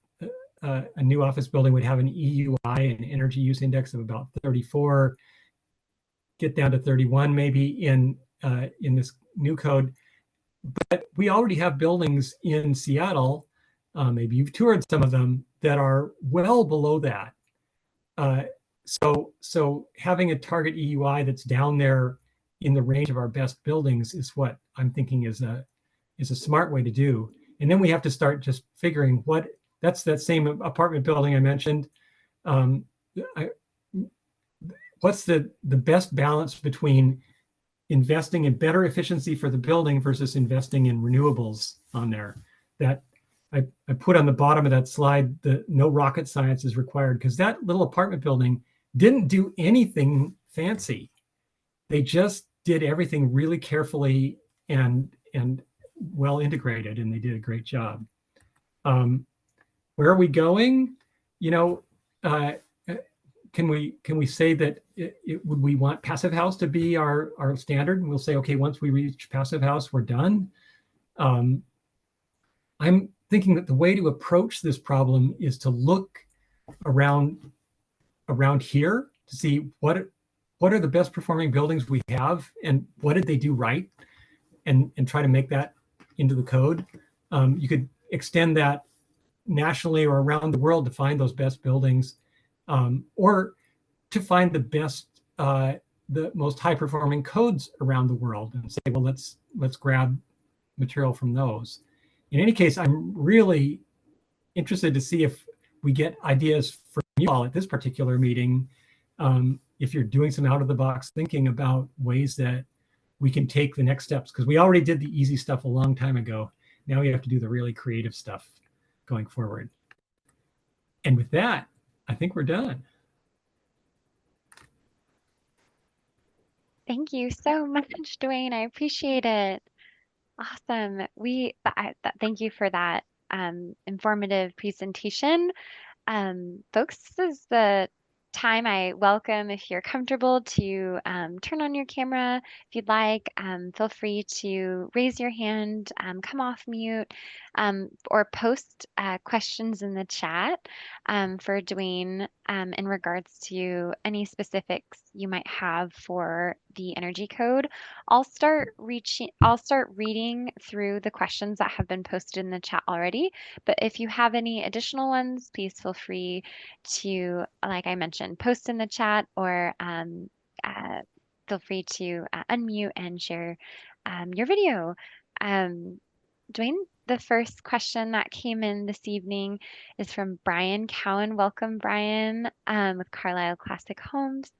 a new office building would have an EUI, an energy use index, of about 34, get down to 31 maybe in this new code. But we already have buildings in Seattle, maybe you've toured some of them, that are well below that. So having a target EUI that's down there in the range of our best buildings is what I'm thinking is a smart way to do. And then we have to start just figuring that's that same apartment building I mentioned. What's the best balance between investing in better efficiency for the building versus investing in renewables on there? That I put on the bottom of that slide, the no rocket science is required, because that little apartment building didn't do anything fancy. They just did everything really carefully and well integrated, and they did a great job. Where are we going? Can we say that would we want passive house to be our standard? And we'll say, okay, once we reach passive house, we're done. I'm thinking that the way to approach this problem is to look around here to see what are the best performing buildings we have and what did they do right, and try to make that into the code. You could extend that nationally or around the world to find those best buildings. or to find the best, the most high-performing codes around the world and say, well, let's grab material from those. In any case, I'm really interested to see if we get ideas from you all at this particular meeting, if you're doing some out-of-the-box thinking about ways that we can take the next steps, because we already did the easy stuff a long time ago. Now we have to do the really creative stuff going forward. And with that, I think we're done. Thank you so much, Duane. I appreciate it. Awesome. Thank you for that informative presentation. Folks, this is the time I welcome if you're comfortable to turn on your camera if you'd like. Feel free to raise your hand, come off mute, or post questions in the chat for Duane in regards to any specifics you might have for the energy code. I'll start reading through the questions that have been posted in the chat already, but if you have any additional ones, please feel free to, like I mentioned, post in the chat or feel free to unmute and share your video. Duane, the first question that came in this evening is from Brian Cowan. Welcome, Brian, with Carlisle Classic Homes.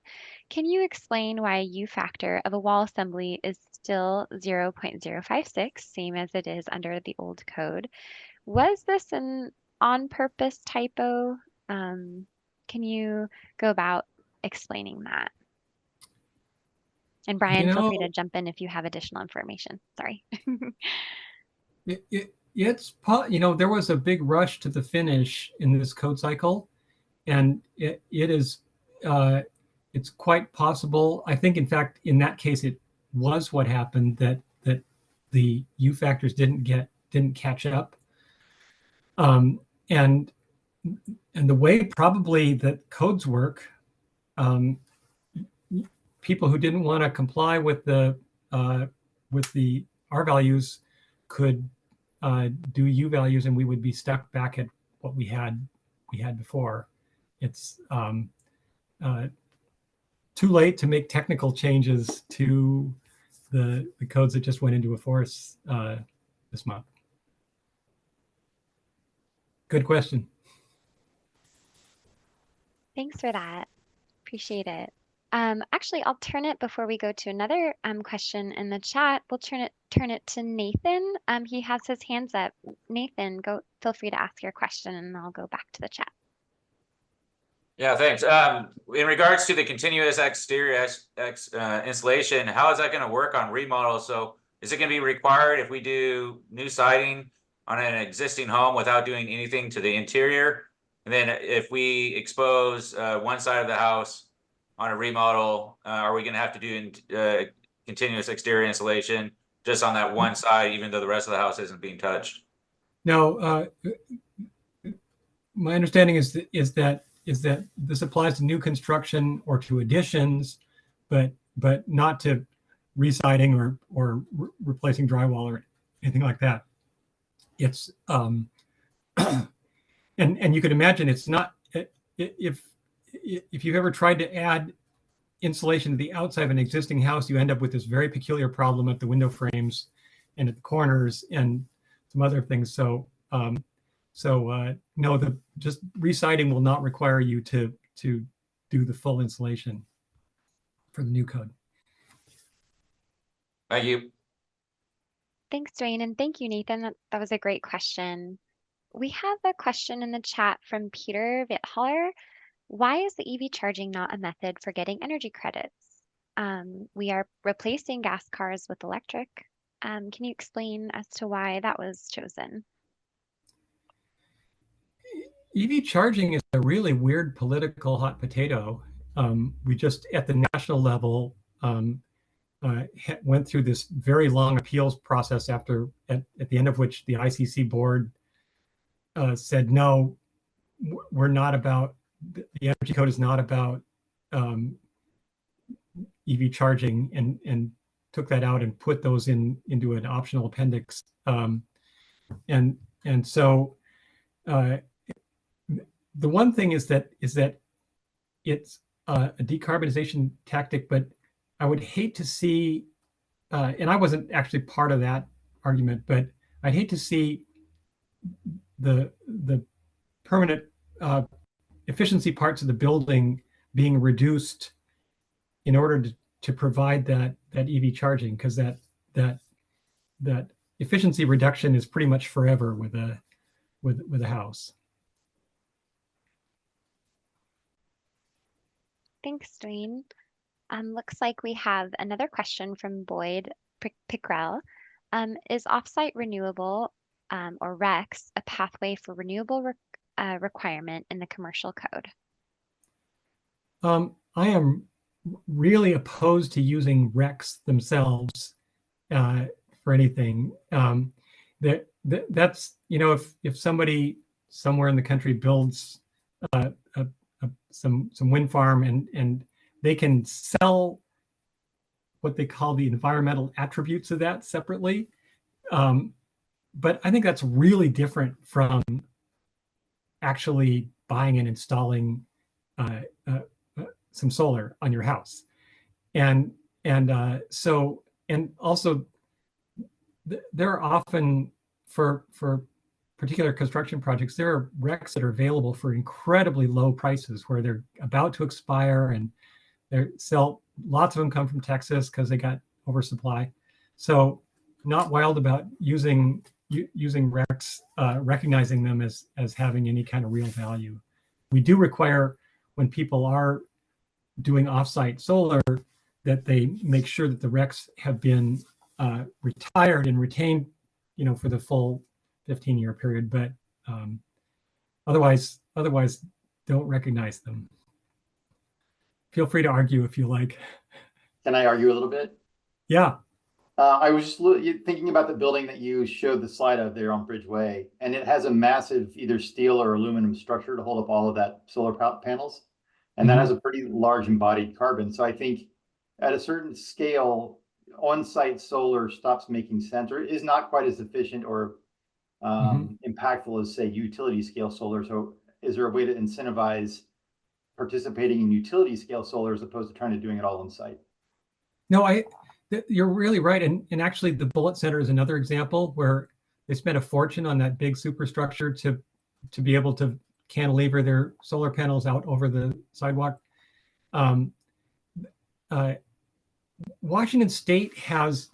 Can you explain why U factor of a wall assembly is still 0.056, same as it is under the old code? Was this an on-purpose typo? Can you go about explaining that? And Brian, feel free to jump in if you have additional information. Sorry. There was a big rush to the finish in this code cycle, and it's quite possible. I think, in fact, in that case, it was what happened that the U factors didn't catch up. And the way probably that codes work, people who didn't want to comply with the R values could do U values, and we would be stuck back at what we had before. It's too late to make technical changes to the codes that just went into force this month. Good question. Thanks for that. Appreciate it. Actually, I'll turn it before we go to another question in the chat. We'll turn it to Nathan. He has his hands up. Nathan, feel free to ask your question, and I'll go back to the chat. Yeah, thanks. In regards to the continuous exterior installation, how is that going to work on remodels? So is it going to be required if we do new siding on an existing home without doing anything to the interior? And then if we expose one side of the house on a remodel, are we going to have to do continuous exterior insulation just on that one side, even though the rest of the house isn't being touched? No, my understanding is that this applies to new construction or to additions, but not to residing or replacing drywall or anything like that. It's and you can imagine it's not, if you've ever tried to add insulation to the outside of an existing house, you end up with this very peculiar problem at the window frames and at the corners and some other things. So no, just residing will not require you to do the full insulation for the new code. Thank you. Thanks, Duane, and thank you, Nathan. That was a great question. We have a question in the chat from Peter Vithaler. Why is the EV charging not a method for getting energy credits? We are replacing gas cars with electric. Can you explain as to why that was chosen? EV charging is a really weird political hot potato. We just, at the national level, went through this very long appeals process at the end of which the IECC board said, no, we're not about, the energy code is not about EV charging, and took that out and put those into an optional appendix. And so the one thing is that it's a decarbonization tactic, but I would hate to see, and I wasn't actually part of that argument, but I'd hate to see the permanent efficiency parts of the building being reduced in order to provide that EV charging, because that efficiency reduction is pretty much forever with a house. Thanks, Duane. Looks like we have another question from Boyd Pickrell. Is offsite renewable or RECs a pathway for renewable requirement in the commercial code? I am really opposed to using RECs themselves for anything. That's, you know, if somebody somewhere in the country builds some wind farm and they can sell what they call the environmental attributes of that separately. But I think that's really different from actually buying and installing some solar on your house. And also there are often for particular construction projects, there are RECs that are available for incredibly low prices where they're about to expire, and lots of them come from Texas because they got oversupply. So not wild about using RECs, recognizing them as having any kind of real value. We do require, when people are doing offsite solar, that they make sure that the RECs have been retired and retained, you know, for the full 15-year period, but otherwise don't recognize them. Feel free to argue if you like. Can I argue a little bit? Yeah. I was just thinking about the building that you showed the slide of there on Bridgeway, and it has a massive either steel or aluminum structure to hold up all of that solar panels. And that has a pretty large embodied carbon. So I think at a certain scale, on-site solar stops making sense, or is not quite as efficient or impactful as, say, utility scale solar. So is there a way to incentivize participating in utility scale solar as opposed to trying to doing it all on site? No, you're really right. And actually the Bullitt Center is another example where they spent a fortune on that big superstructure to be able to cantilever their solar panels out over the sidewalk. Washington State has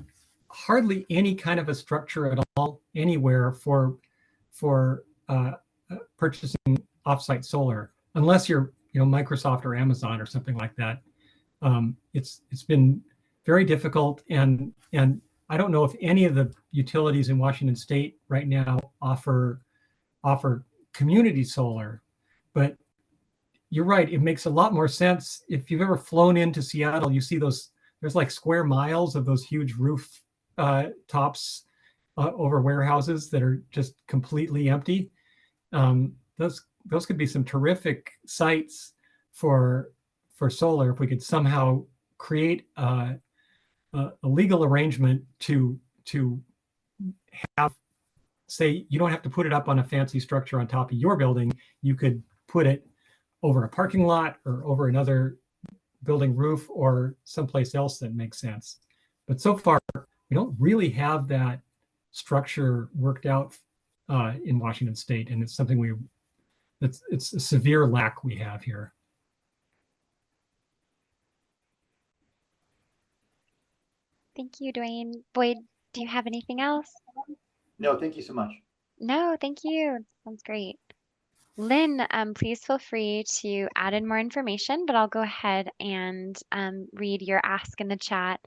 hardly any kind of a structure at all anywhere for purchasing offsite solar, unless you're, you know, Microsoft or Amazon or something like that. It's been very difficult, and I don't know if any of the utilities in Washington State right now offer community solar, but you're right. It makes a lot more sense. If you've ever flown into Seattle, you see there's like square miles of those huge roof tops over warehouses that are just completely empty. Those could be some terrific sites for solar if we could somehow create a legal arrangement to have, say, you don't have to put it up on a fancy structure on top of your building. You could put it over a parking lot or over another building roof or someplace else that makes sense. But so far, we don't really have that structure worked out in Washington State, and it's something it's a severe lack we have here. Thank you, Duane. Boyd, do you have anything else? No, thank you so much. No, thank you. Sounds great. Lynn, please feel free to add in more information, but I'll go ahead and read your ask in the chat.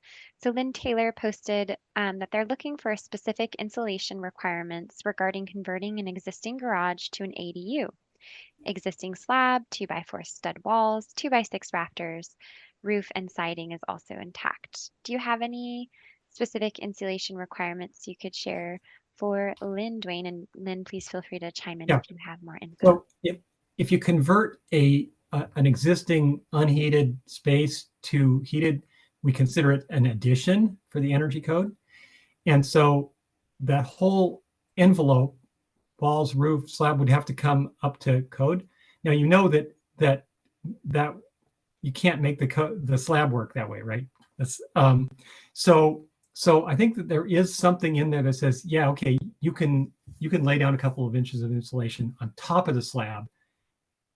So Lynn Taylor posted that they're looking for specific insulation requirements regarding converting an existing garage to an ADU. Existing slab, 2x4 stud walls, 2x6 rafters, roof and siding is also intact. Do you have any specific insulation requirements you could share for Lynn, Duane? And Lynn, please feel free to chime in if you have more info. So if you convert an existing unheated space to heated, we consider it an addition for the energy code. And so that whole envelope, walls, roof, slab, would have to come up to code. Now, you know that you can't make the slab work that way, right? That's so I think that there is something in there that says, yeah, okay, you can lay down a couple of inches of insulation on top of the slab,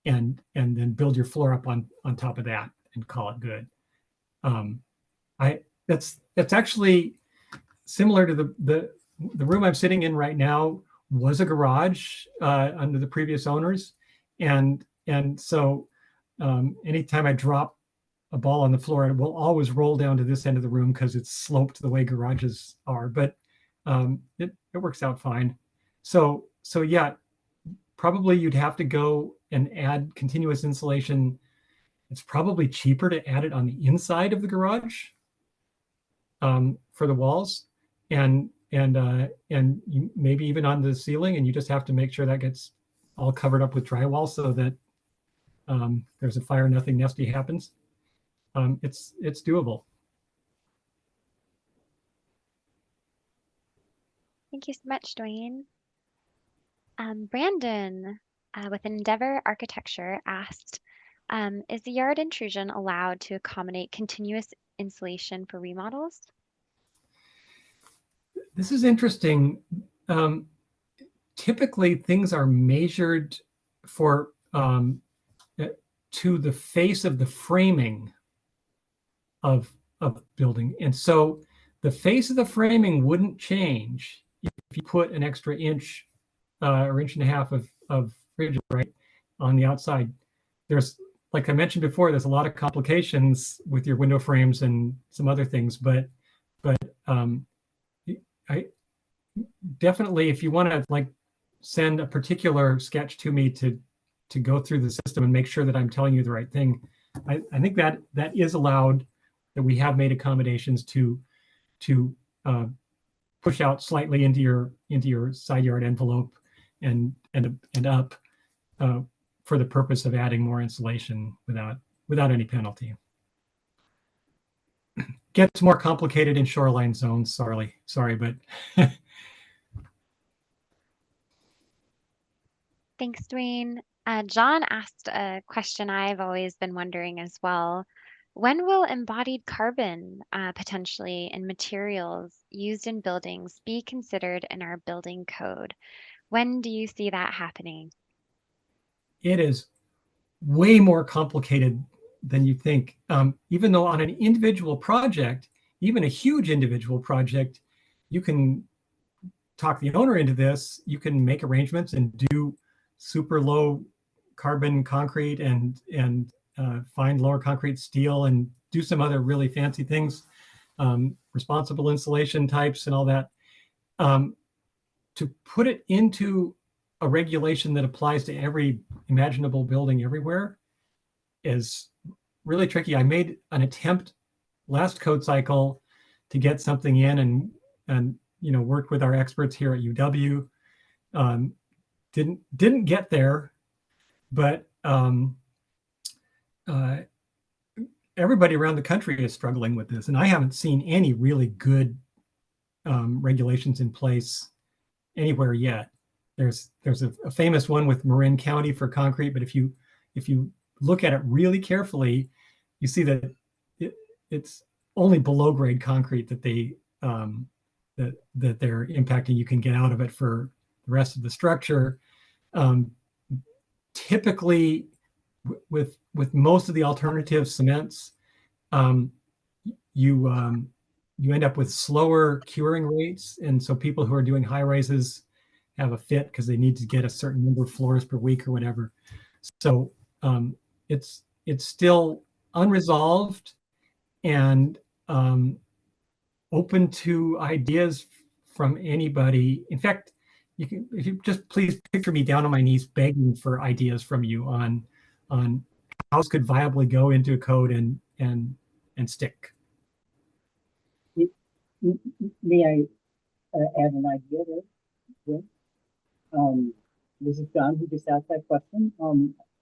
and then build your floor up on top of that and call it good. That's actually similar to the room I'm sitting in right now was a garage under the previous owners, and so anytime I drop a ball on the floor, it will always roll down to this end of the room because it's sloped the way garages are. But it works out fine. So yeah, probably you'd have to go and add continuous insulation. It's probably cheaper to add it on the inside of the garage for the walls, and maybe even on the ceiling, and you just have to make sure that gets all covered up with drywall so that there's a fire, nothing nasty happens. It's doable. Thank you so much, Duane. Brandon with Endeavor Architecture asked, is the yard intrusion allowed to accommodate continuous insulation for remodels? This is interesting. Typically, things are measured for to the face of the framing of building, and so the face of the framing wouldn't change if you put an extra inch or inch and a half of rigid right on the outside. There's, like I mentioned before, there's a lot of complications with your window frames and some other things, but I definitely, if you want to like send a particular sketch to me to go through the system and make sure that I'm telling you the right thing, I think that is allowed, that we have made accommodations to push out slightly into your side yard envelope and up for the purpose of adding more insulation without any penalty. Gets more complicated in shoreline zones. Sorry, but Thanks, Duane. John asked a question I've always been wondering as well. When will embodied carbon potentially in materials used in buildings be considered in our building code? When do you see that happening? it is way more complicated than you think. Even though on an individual project, even a huge individual project, you can talk the owner into this. You can make arrangements and do super low carbon concrete and find lower concrete steel and do some other really fancy things, responsible insulation types and all that. To put it into a regulation that applies to every imaginable building everywhere is really tricky. I made an attempt last code cycle to get something in and worked with our experts here at UW. Didn't get there, but everybody around the country is struggling with this, and I haven't seen any really good regulations in place anywhere yet. There's a famous one with Marin County for concrete, but if you look at it really carefully, you see that it's only below grade concrete that that they're impacting. You can get out of it for the rest of the structure. Typically, with most of the alternative cements, you end up with slower curing rates, and so people who are doing high rises have a fit because they need to get a certain number of floors per week or whatever. So it's still unresolved and open to ideas from anybody. In fact, if you just please picture me down on my knees begging for ideas from you on how this could viably go into a code and stick. May I add an idea there? This is John who just asked that question.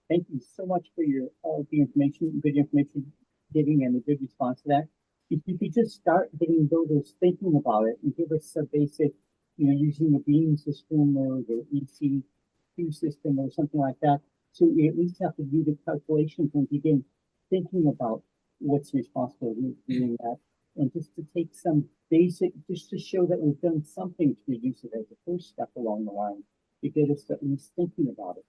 Thank you so much for all the information, good information giving and a good response to that. If you could just start getting builders thinking about it and give us a basic, using the beam system or the ECQ system or something like that. So we at least have to do the calculations and begin thinking about what's responsible in doing that, and just to take some basic, just to show that we've done something to reduce it as a first step along the line, to get us to at least thinking about it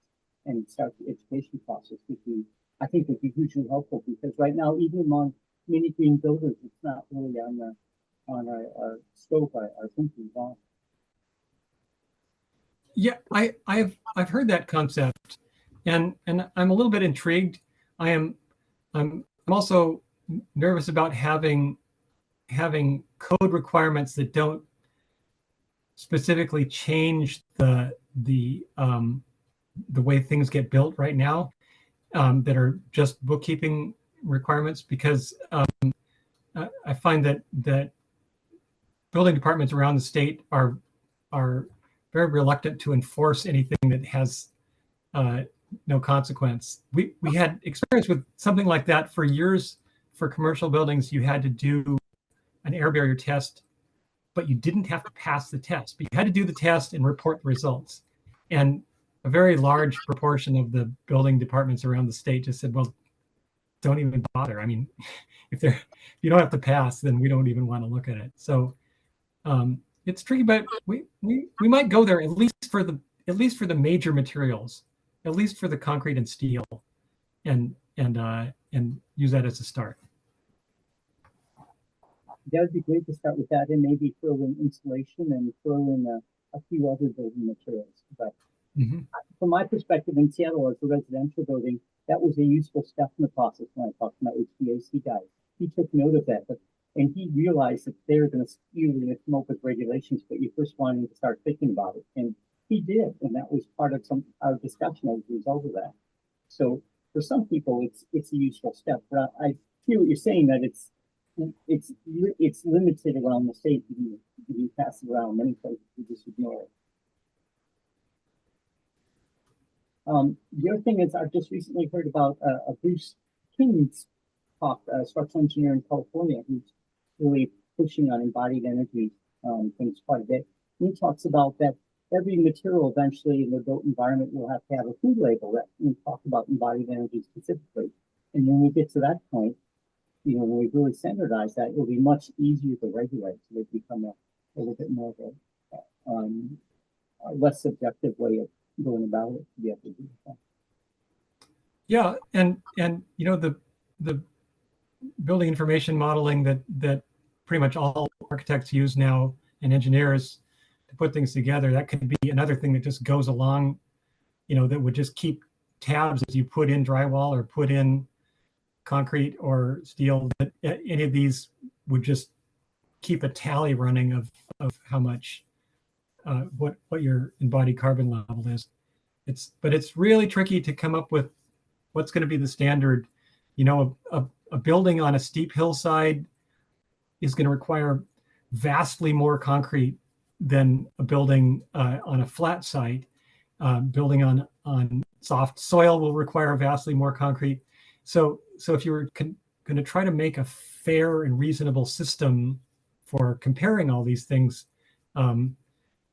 and start the education process would be, I think would be hugely helpful, because right now, even among many green builders, it's not really on our scope, our thinking on. Yeah, I've heard that concept, and I'm a little bit intrigued. I'm also nervous about having code requirements that don't specifically change the way things get built right now, that are just bookkeeping requirements, because I find that building departments around the state are very reluctant to enforce anything that has no consequence. We had experience with something like that for years. For commercial buildings, you had to do an air barrier test, but you didn't have to pass the test. But you had to do the test and report the results. And a very large proportion of the building departments around the state just said, well, don't even bother. I mean, if you don't have to pass, then we don't even want to look at it. So it's tricky, but we might go there, at least for the major materials, at least for the concrete and steel, and use that as a start. That would be great to start with that, and maybe throw in insulation and throw in a few other building materials. But from my perspective in Seattle, as a residential building, that was a useful step in the process when I talked to my HVAC guys. He took note of that, and he realized that they're going to come up with regulations, but you first wanted to start thinking about it. And he did, and that was part of our discussion as a result of that. So for some people, it's a useful step. But I hear what you're saying, that it's limited around the state. You pass it around many places, you just ignore it. The other thing is, I've just recently heard about a Bruce King's talk, a structural engineer in California, who's really pushing on embodied energy things quite a bit. And he talks about that every material eventually in the built environment will have to have a food label that we talk about embodied energy specifically. And when we get to that point, when we really standardize that, it'll be much easier to regulate. So it become a little bit more of a less subjective way of going about it to be able to do that. Yeah, and the building information modeling that pretty much all architects use now, and engineers, to put things together, that could be another thing that just goes along, that would just keep tabs as you put in drywall or put in concrete or steel, that any of these would just keep a tally running of how much what your embodied carbon level is. But it's really tricky to come up with what's going to be the standard. A building on a steep hillside is going to require vastly more concrete than a building on a flat site. Building on soft soil will require vastly more concrete. So if you were going to try to make a fair and reasonable system for comparing all these things,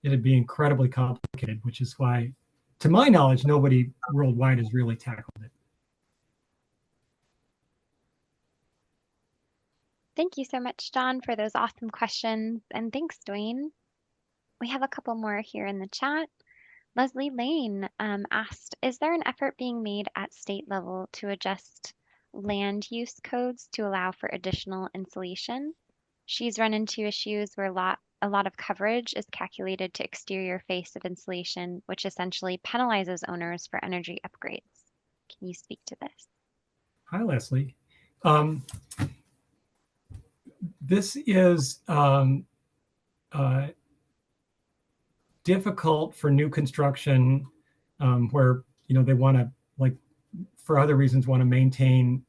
it'd be incredibly complicated, which is why, to my knowledge, nobody worldwide has really tackled it. Thank you so much, John, for those awesome questions. And thanks, Duane. We have a couple more here in the chat. Leslie Lane asked, is there an effort being made at state level to adjust land use codes to allow for additional insulation? She's run into issues where a lot of coverage is calculated to exterior face of insulation, which essentially penalizes owners for energy upgrades. Can you speak to this? Hi, Leslie. This is difficult for new construction, where they want to, like, for other reasons, want to maintain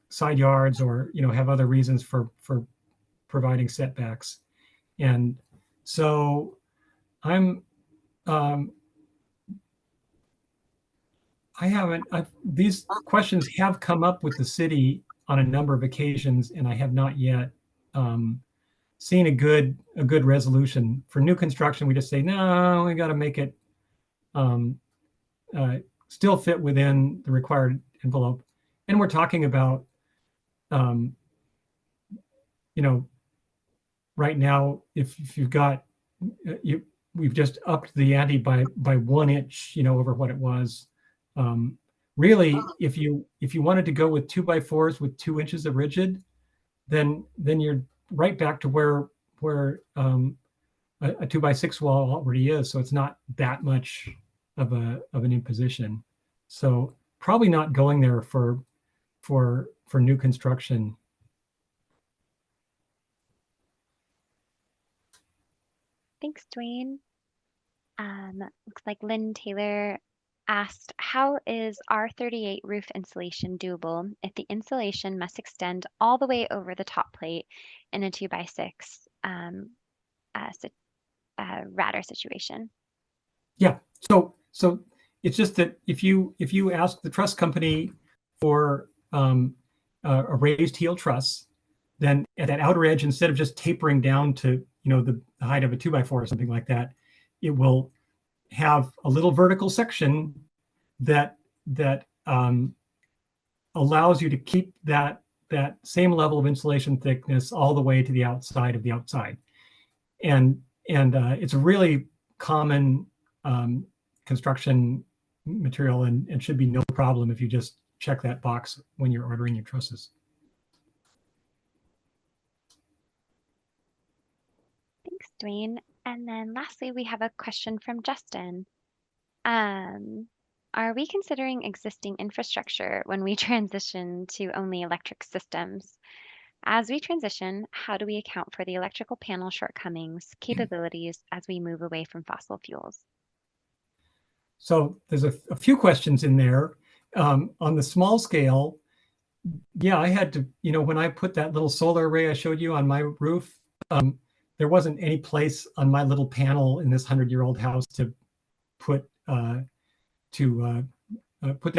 side yards, or have other reasons for providing setbacks. And so these questions have come up with the city on a number of occasions, and I have not yet seen a good resolution. For new construction, we just say, no, we got to make it still fit within the required envelope. And we're talking about, you know, right now, if you've got, we've just upped the ante by 1 inch, you know, over what it was. Really, if you wanted to go with 2x4s with 2 inches of rigid, then you're right back to where a 2x6 wall already is. So it's not that much of an imposition. So probably not going there for new construction. Thanks, Duane. Looks like Lynn Taylor asked, how is R38 roof insulation doable if the insulation must extend all the way over the top plate in a 2x6 radder situation? Yeah, so it's just that if you ask the truss company for a raised heel truss, then at that outer edge, instead of just tapering down to, you know, the height of a 2x4 or something like that, it will have a little vertical section that allows you to keep that same level of insulation thickness all the way to the outside of the outside. And it's a really common construction material, and should be no problem if you just check that box when you're ordering your trusses. Thanks, Duane. And then lastly, we have a question from Justin. Are we considering existing infrastructure when we transition to only electric systems? As we transition, how do we account for the electrical panel shortcomings, capabilities as we move away from fossil fuels? So there's a few questions in there. On the small scale, yeah, I had to, you know, when I put that little solar array I showed you on my roof, there wasn't any place on my little panel in this 100-year-old house to put that.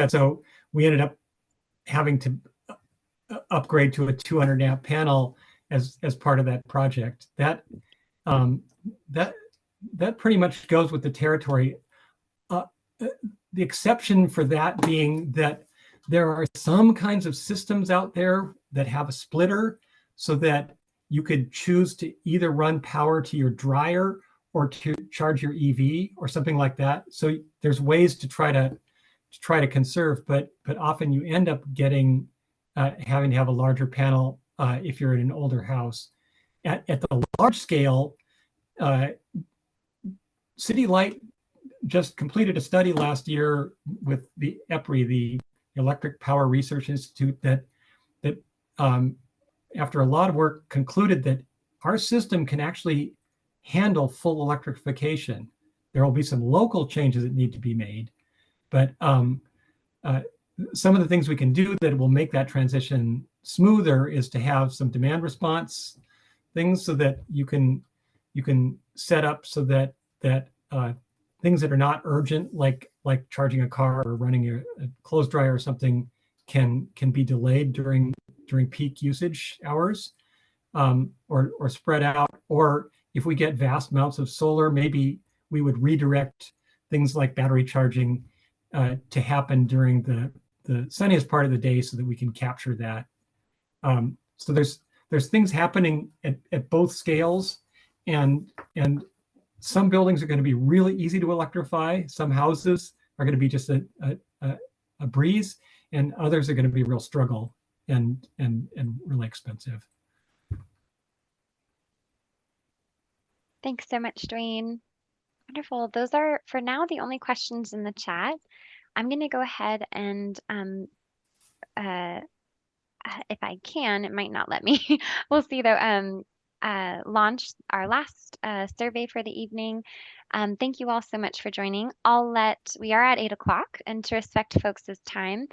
So we ended up having to upgrade to a 200 amp panel as part of that project. That pretty much goes with the territory. The exception for that being that there are some kinds of systems out there that have a splitter, so that you could choose to either run power to your dryer or to charge your EV or something like that. So there's ways to try to conserve, but often you end up getting having to have a larger panel if you're in an older house. At the large scale, City Light just completed a study last year with the EPRI, the Electric Power Research Institute, that after a lot of work concluded that our system can actually handle full electrification. There will be some local changes that need to be made, but some of the things we can do that will make that transition smoother is to have some demand response things, so that you can set up so that things that are not urgent, like charging a car or running a clothes dryer or something, can be delayed during peak usage hours, or spread out. Or if we get vast amounts of solar, maybe we would redirect things like battery charging to happen during the sunniest part of the day, so that we can capture that. So there's things happening at both scales, and some buildings are going to be really easy to electrify. Some houses are going to be just a breeze, and others are going to be a real struggle and really expensive. Thanks so much, Duane. Wonderful. Those are, for now, the only questions in the chat. I'm going to go ahead and, if I can, it might not let me. We'll see though. Launch our last survey for the evening. Thank you all so much for joining. We are at 8 o'clock, and to respect folks' time,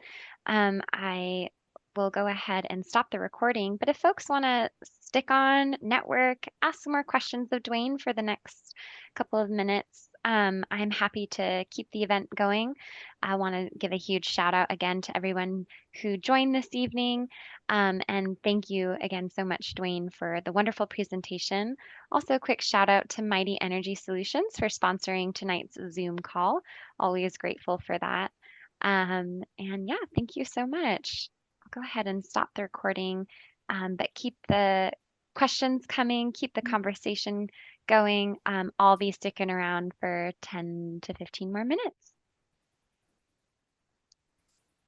I will go ahead and stop the recording. But if folks want to stick on, network, ask some more questions of Duane for the next couple of minutes, I'm happy to keep the event going. I want to give a huge shout out again to everyone who joined this evening. And thank you again so much, Duane, for the wonderful presentation. Also, a quick shout out to Mighty Energy Solutions for sponsoring tonight's Zoom call. Always grateful for that. And yeah, thank you so much. I'll go ahead and stop the recording, but keep the questions coming, keep the conversation going. I'll be sticking around for 10 to 15 more minutes.